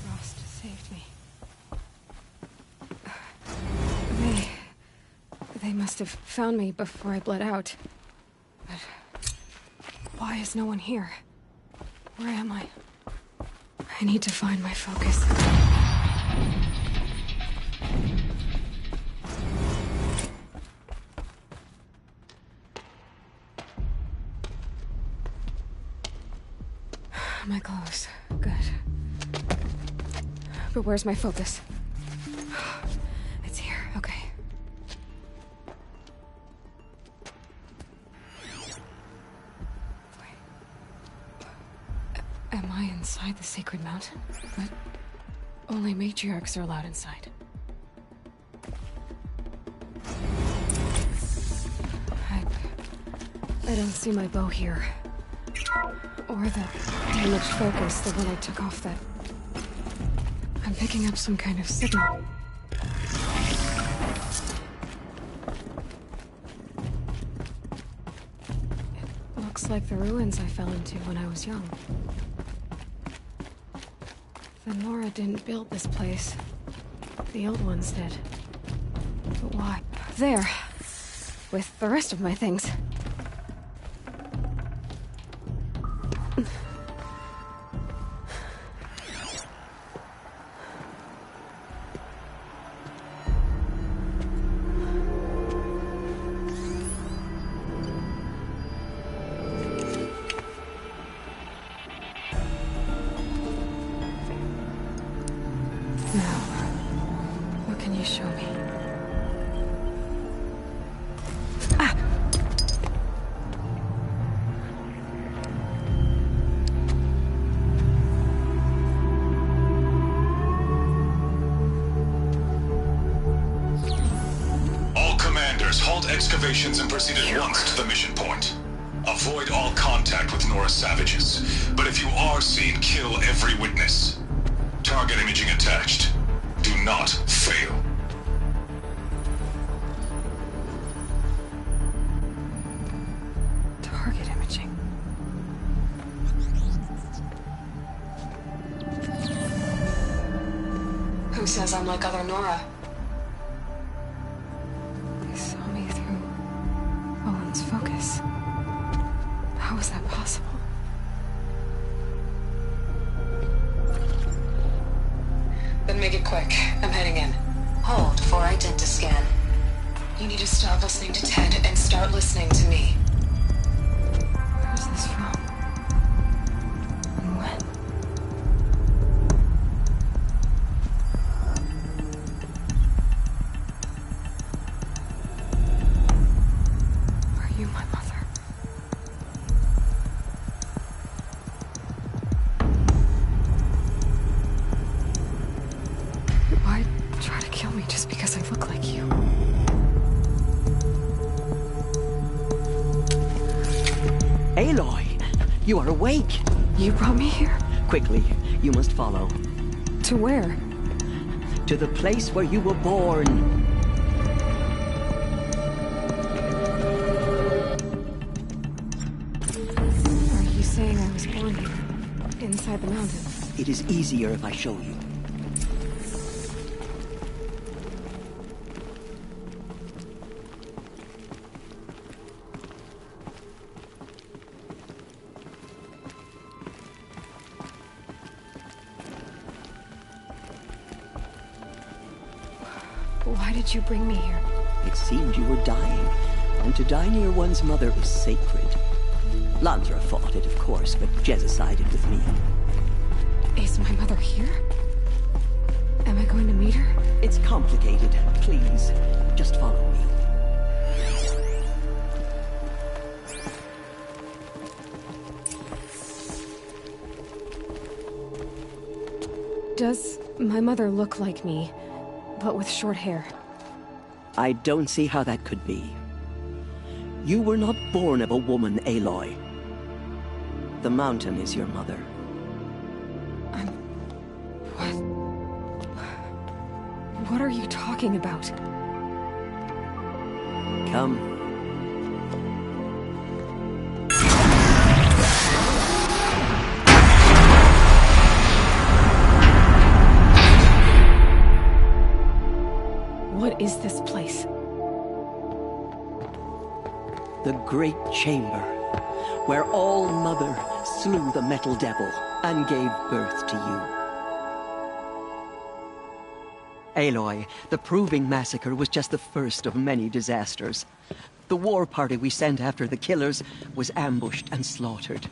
Rost saved me. They must have found me before I bled out. But why is no one here? Where am I? I need to find my focus. My clothes. Good. But where's my focus? It's here. Okay. Am I inside the sacred mountain? But only matriarchs are allowed inside. I don't see my bow here. Or the damaged focus, the one I took off that... I'm picking up some kind of signal. It looks like the ruins I fell into when I was young. The Nora didn't build this place. The old ones did. But why? There. With the rest of my things. Excavations and proceed at once to the mission point. Avoid all contact with Nora savages, but if you are seen, kill every witness. Target imaging attached. Do not fail. Target imaging. Who says I'm like other Nora? Focus. How is that possible? Then make it quick. I'm heading in. Hold for identiscan. You need to stop listening to Ted and start listening to me. Where's this from? And when? You are awake. You brought me here? Quickly, you must follow. To where? To the place where you were born. Are you saying I was born here? Inside the mountains? It is easier if I show you. Why did you bring me here? It seemed you were dying, and to die near one's mother is sacred. Lansra fought it, of course, but Jezza sided with me. Is my mother here? Am I going to meet her? It's complicated. Please, just follow me. Does my mother look like me, but with short hair? I don't see how that could be. You were not born of a woman, Aloy. The mountain is your mother. What are you talking about? Come. What is this place? The Great Chamber, where All-Mother slew the Metal Devil and gave birth to you. Aloy, the Proving Massacre was just the first of many disasters. The war party we sent after the killers was ambushed and slaughtered.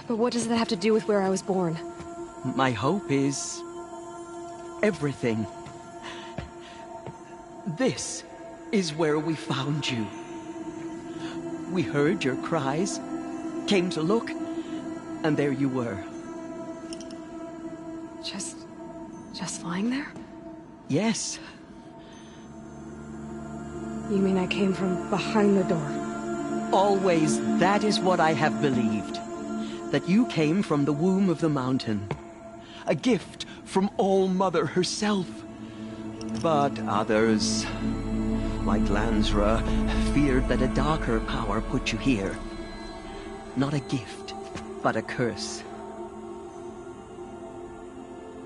But what does that have to do with where I was born? My hope is... everything. This is where we found you. We heard your cries, came to look, and there you were. Just lying there? Yes. You mean I came from behind the door? Always, that is what I have believed. That you came from the womb of the mountain. A gift from All-Mother herself. But others, like Lansra, feared that a darker power put you here. Not a gift, but a curse.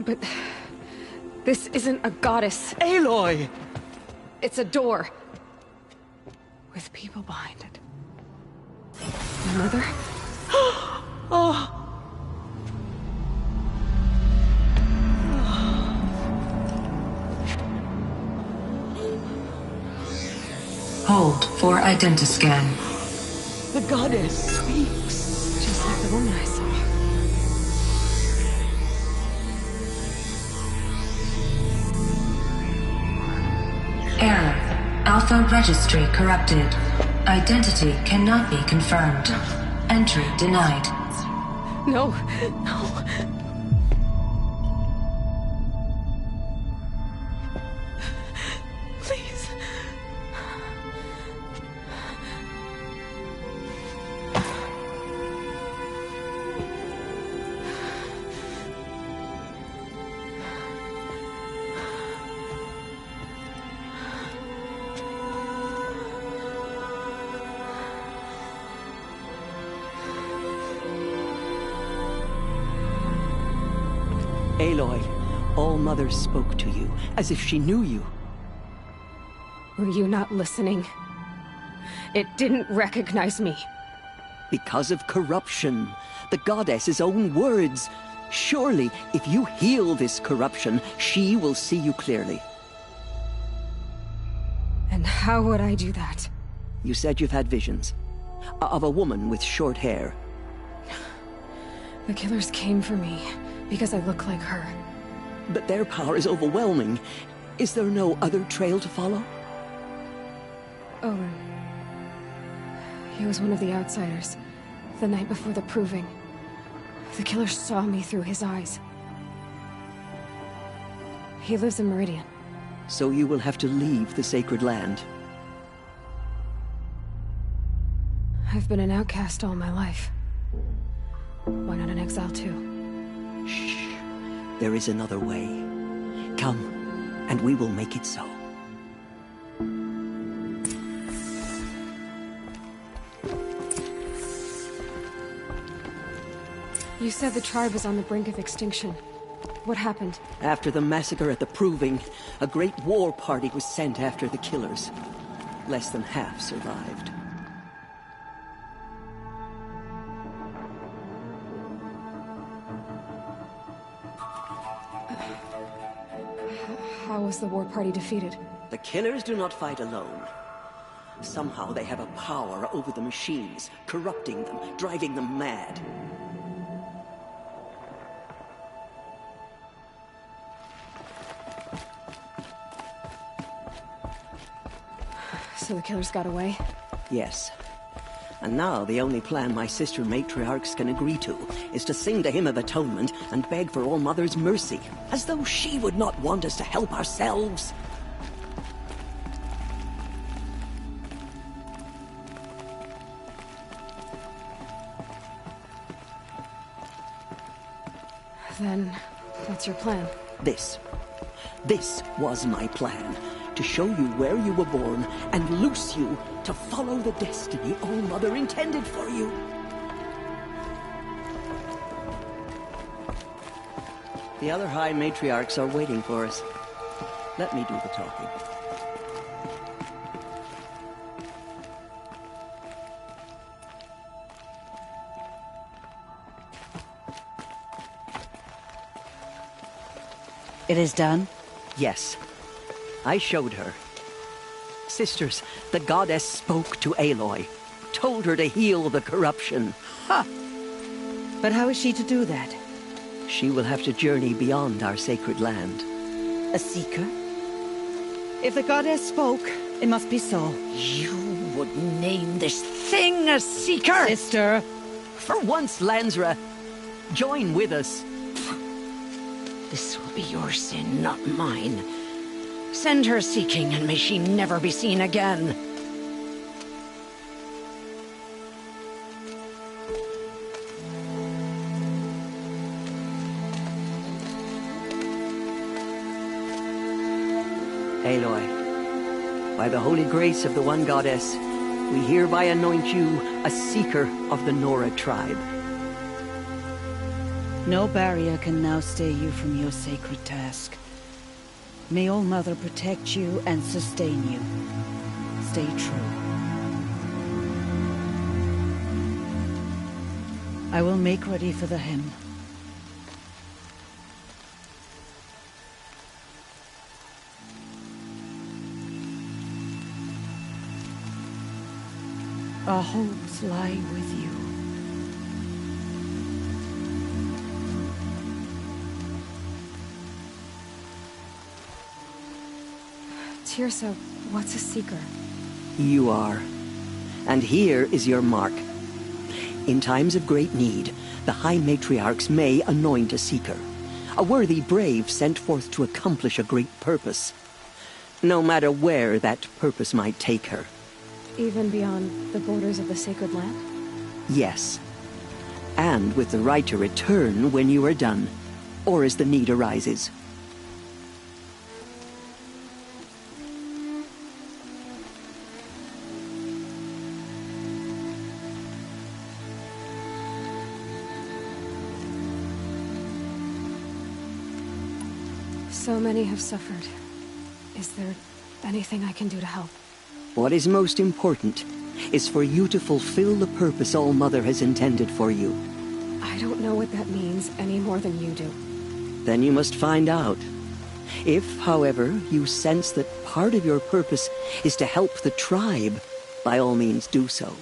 But... this isn't a goddess. Aloy! It's a door. With people behind it. My mother? Oh! Hold for identiscan. The goddess speaks. Just like the woman I saw. Error. Alpha registry corrupted. Identity cannot be confirmed. Entry denied. No, no. Please. Aloy, All-Mother spoke to you, as if she knew you. Were you not listening? It didn't recognize me. Because of corruption. The goddess's own words. Surely, if you heal this corruption, she will see you clearly. And how would I do that? You said you've had visions. Of a woman with short hair. The killers came for me, because I look like her. But their power is overwhelming. Is there no other trail to follow? Owen. He was one of the outsiders. The night before the Proving. The killers saw me through his eyes. He lives in Meridian. So you will have to leave the sacred land. I've been an outcast all my life. Why not an exile too? Shh. There is another way. Come, and we will make it so. You said the tribe was on the brink of extinction. What happened? After the massacre at the Proving, a great war party was sent after the killers. Less than half survived. How was the war party defeated? The killers do not fight alone. Somehow they have a power over the machines, corrupting them, driving them mad. So the killers got away? Yes. And now the only plan my sister matriarchs can agree to is to sing the Hymn of Atonement and beg for All Mother's mercy, as though she would not want us to help ourselves. Then, what's your plan? This was my plan. To show you where you were born and loose you to follow the destiny All Mother intended for you. The other High Matriarchs are waiting for us. Let me do the talking. It is done? Yes. I showed her. Sisters, the goddess spoke to Aloy, told her to heal the corruption. Ha! But how is she to do that? She will have to journey beyond our sacred land. A seeker? If the goddess spoke, it must be so. You would name this thing a seeker? Sister! For once, Lansra, join with us. This will be your sin, not mine. Send her seeking, and may she never be seen again. Aloy, by the holy grace of the One Goddess, we hereby anoint you a seeker of the Nora tribe. No barrier can now stay you from your sacred task. May All Mother protect you and sustain you. Stay true. I will make ready for the hymn. Our hopes lie with you. Tirsa, what's a seeker? You are. And here is your mark. In times of great need, the High Matriarchs may anoint a seeker. A worthy brave sent forth to accomplish a great purpose. No matter where that purpose might take her. Even beyond the borders of the sacred land? Yes. And with the right to return when you are done, or as the need arises. So many have suffered. Is there anything I can do to help? What is most important is for you to fulfill the purpose All Mother has intended for you. I don't know what that means any more than you do. Then you must find out. If, however, you sense that part of your purpose is to help the tribe, by all means do so.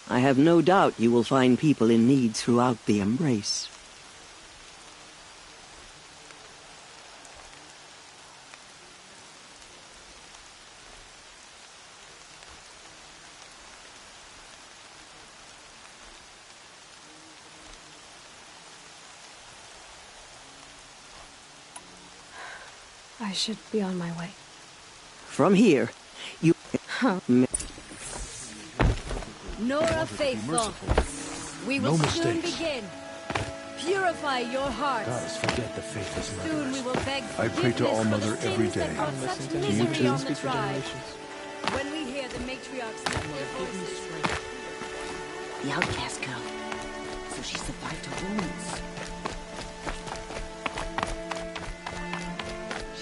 I have no doubt you will find people in need throughout the Embrace. I should be on my way. From here, you... Nora Faithful, we will soon begin. purify your hearts. Gods forget the faithless Soon we will beg I pray to All Mother forgiveness for the every sins that day. brought such To you misery too. on the tribe. When we hear the matriarchs lift their voices, The outcast girl. So she survived her wounds.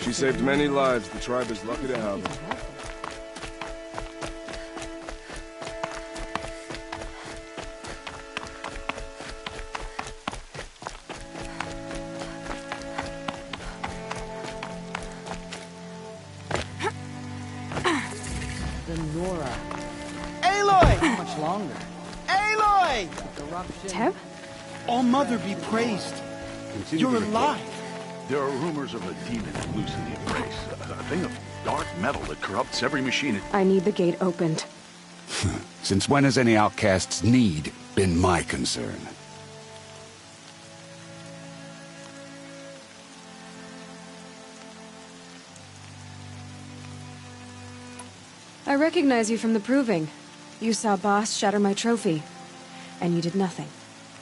She saved many lives. The tribe is lucky to have her. The Nora. Aloy! How much longer? Aloy! Teb? All Mother be praised. You're alive. There are rumors of a demon loose in the embrace. A thing of dark metal that corrupts every machine. I need the gate opened. Since when has any outcast's need been my concern? I recognize you from the proving. You saw Boss shatter my trophy, and you did nothing.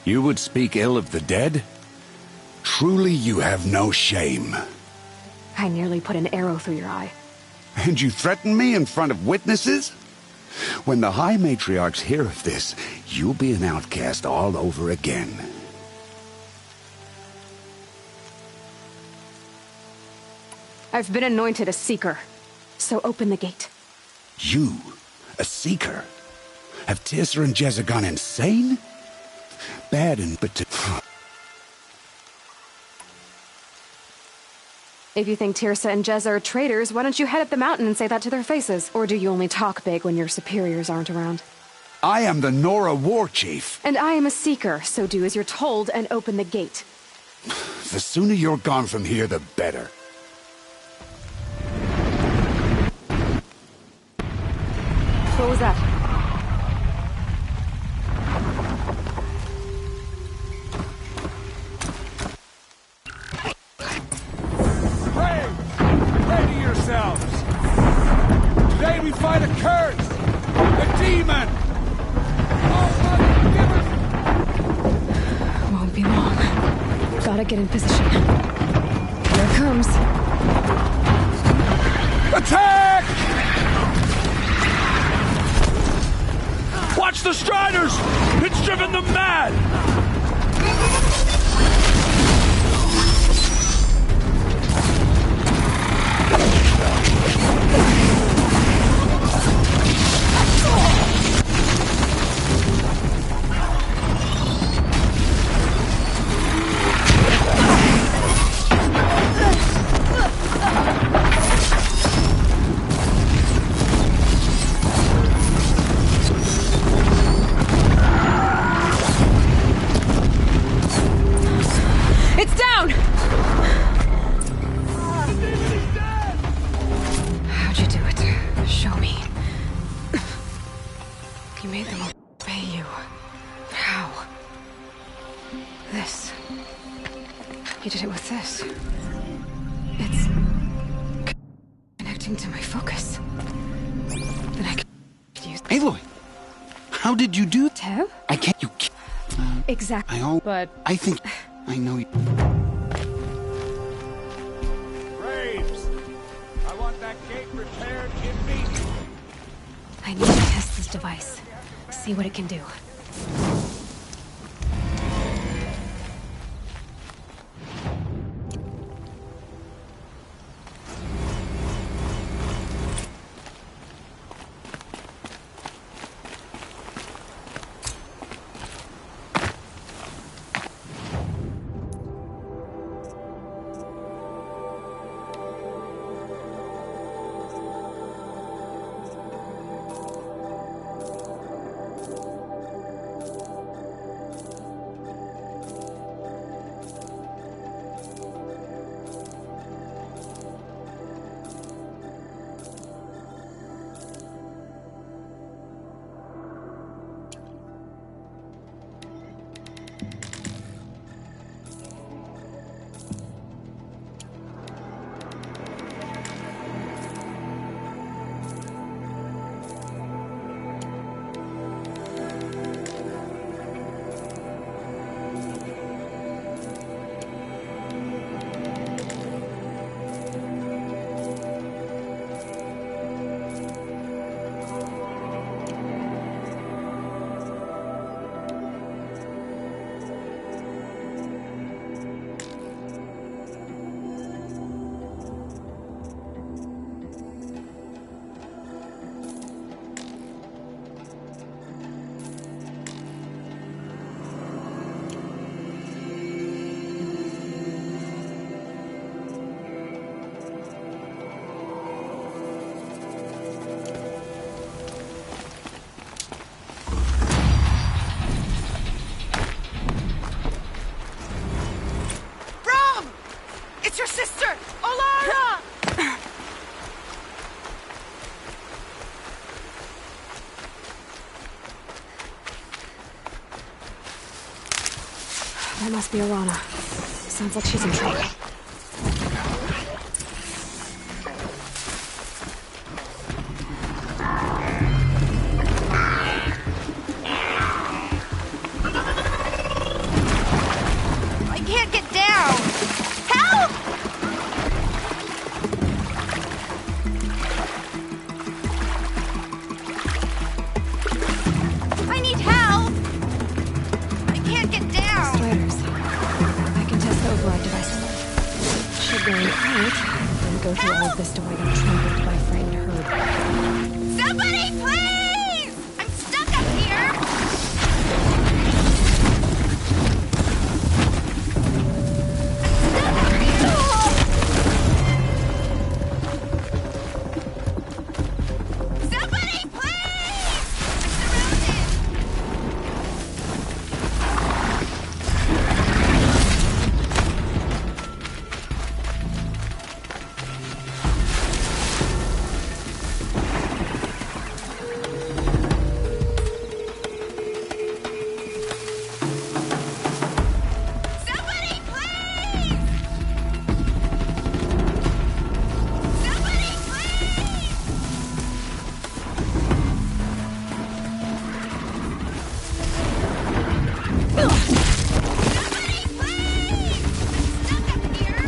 You would speak ill of the dead? Truly you have no shame. I nearly put an arrow through your eye. And you threaten me in front of witnesses? When the High Matriarchs hear of this, you'll be an outcast all over again. I've been anointed a seeker, so open the gate. You, a seeker? Have Tirsa and Jezza gone insane? Bad and but If you think Tirsa and Jezza are traitors, why don't you head up the mountain and say that to their faces? Or do you only talk big when your superiors aren't around? I am the Nora War Chief. And I am a seeker, so do as you're told and open the gate. The sooner you're gone from here, the better. What was that? Pray to yourselves. Today we fight a curse, a demon. Won't be long. Gotta get in position. Here it comes. Attack! Watch the Striders! It's driven them mad! It's down! How'd you do it? Show me. You made them obey you. How? This. You did it with this. It's connecting to my focus. Then I can use. Aloy! How did you do? Teb? I can't. You. Exactly. But I think I know you. Braves! I want that gate repaired immediately. I need to test this device. See what it can do. That must be Ohana. Sounds like she's in trouble. I can't get down! Help! I need help! I can't get down! Striders. I can test the override device. Should go in quiet, then go through all of this to where they're trampled by frightened herd. Somebody, please! I'm stuck up here! Somebody, please! I'm surrounded! Somebody, please! Somebody, please! Somebody, please! I'm stuck up here!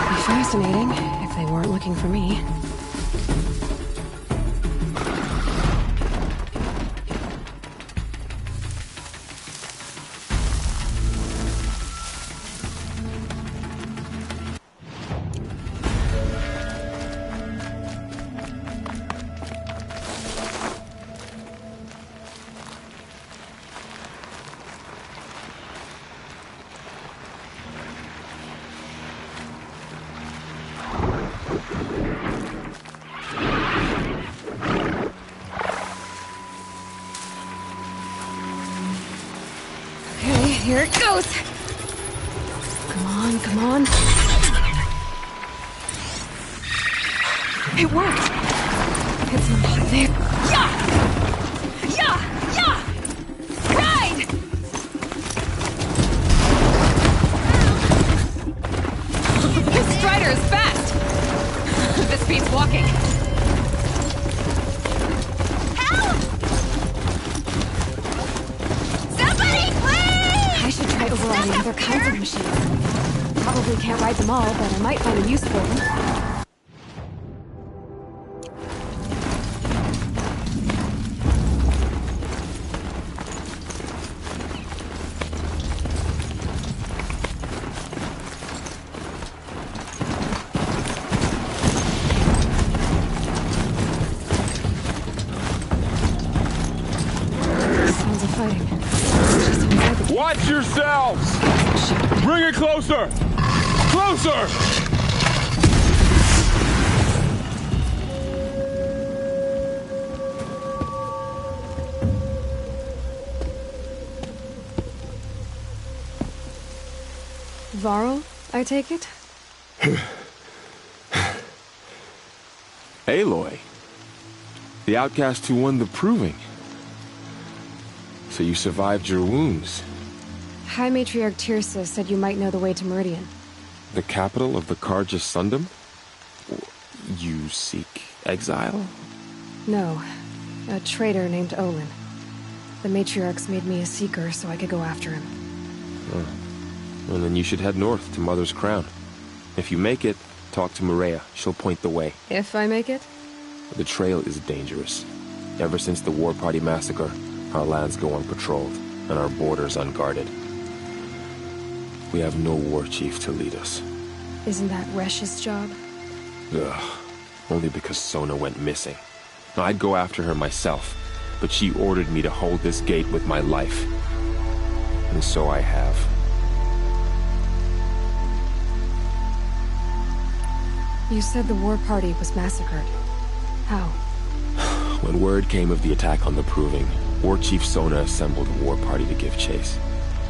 Be fascinating if they weren't looking for me. Okay, here it goes. Come on, come on. It worked. It's not there. Yeah! Yeah! Yeah! Ride! His strider is fast! This beats walking. Somebody, please! I should try overriding other kinds of machines. Probably can't ride them all, but I might find a use for them. Sounds of fighting. Just inside the Watch yourselves! Bring it closer! Closer! Varl, I take it? Aloy. The outcast who won the proving. So you survived your wounds. High Matriarch Tirsa said you might know the way to Meridian. The capital of the Carja Sundom? You seek exile? No. A traitor named Olin. The matriarchs made me a seeker so I could go after him. Oh. Well, then you should head north to Mother's Crown. If you make it, talk to Maria. She'll point the way. If I make it? The trail is dangerous. Ever since the War Party massacre, our lands go unpatrolled, and our borders unguarded. We have no war chief to lead us. Isn't that Resh's job? Ugh. Only because Sona went missing. I'd go after her myself, but she ordered me to hold this gate with my life. And so I have. You said the war party was massacred. How? When word came of the attack on the Proving, War Chief Sona assembled a war party to give chase.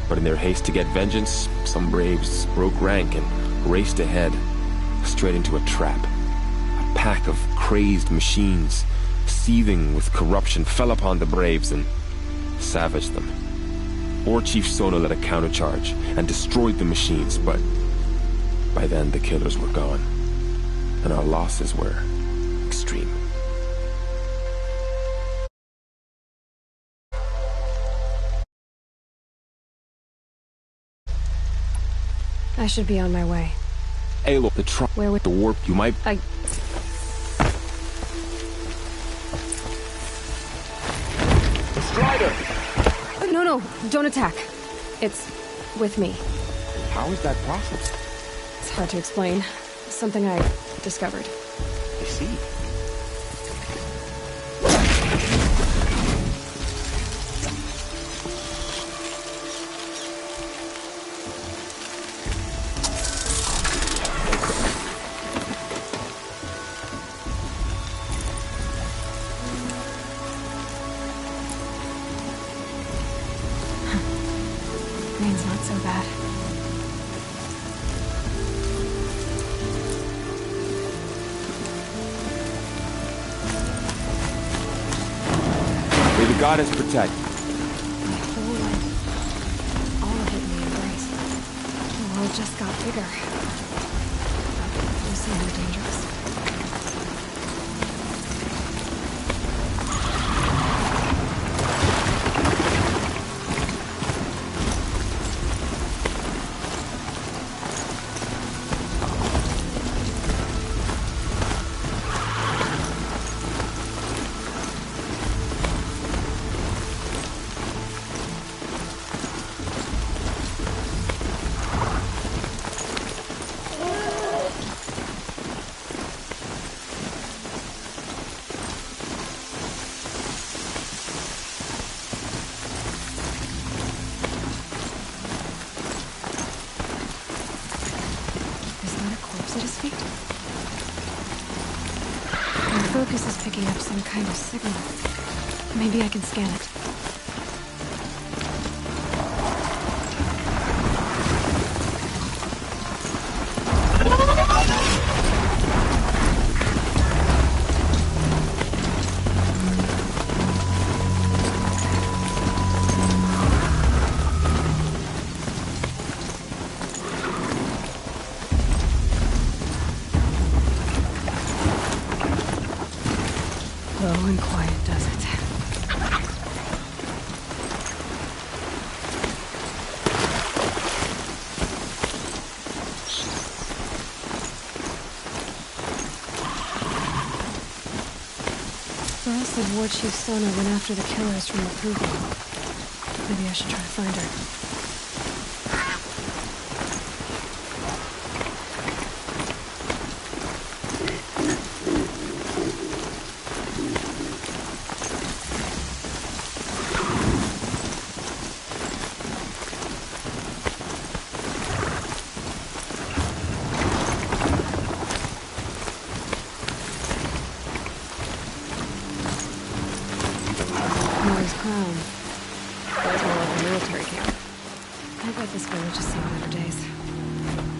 But in their haste to get vengeance, some braves broke rank and raced ahead, straight into a trap. A pack of crazed machines, seething with corruption, fell upon the braves and savaged them. War Chief Sona led a countercharge and destroyed the machines, but by then the killers were gone, and our losses were extreme. I should be on my way. Hey, look, the warp, you might... Strider! No, don't attack. It's with me. How is that possible? It's hard to explain. Something I discovered. I see. Rain's not so bad. May the goddess protect. My whole life, all of it in the embrace. The world just got bigger. Lucy more dangerous. At his feet. My focus is picking up some kind of signal. Maybe I can scan it. Low and quiet does it. Burl said War Chief Sona went after the killers from the Proving. Maybe I should try to find her. Crown. Feels more like a military camp. I bet this village has seen better days.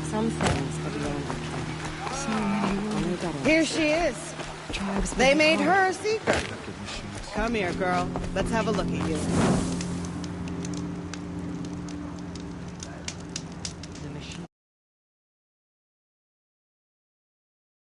Some things could learn So many women. Here she is. Tribes They made her a seeker. Come here, girl. Let's have a look at you.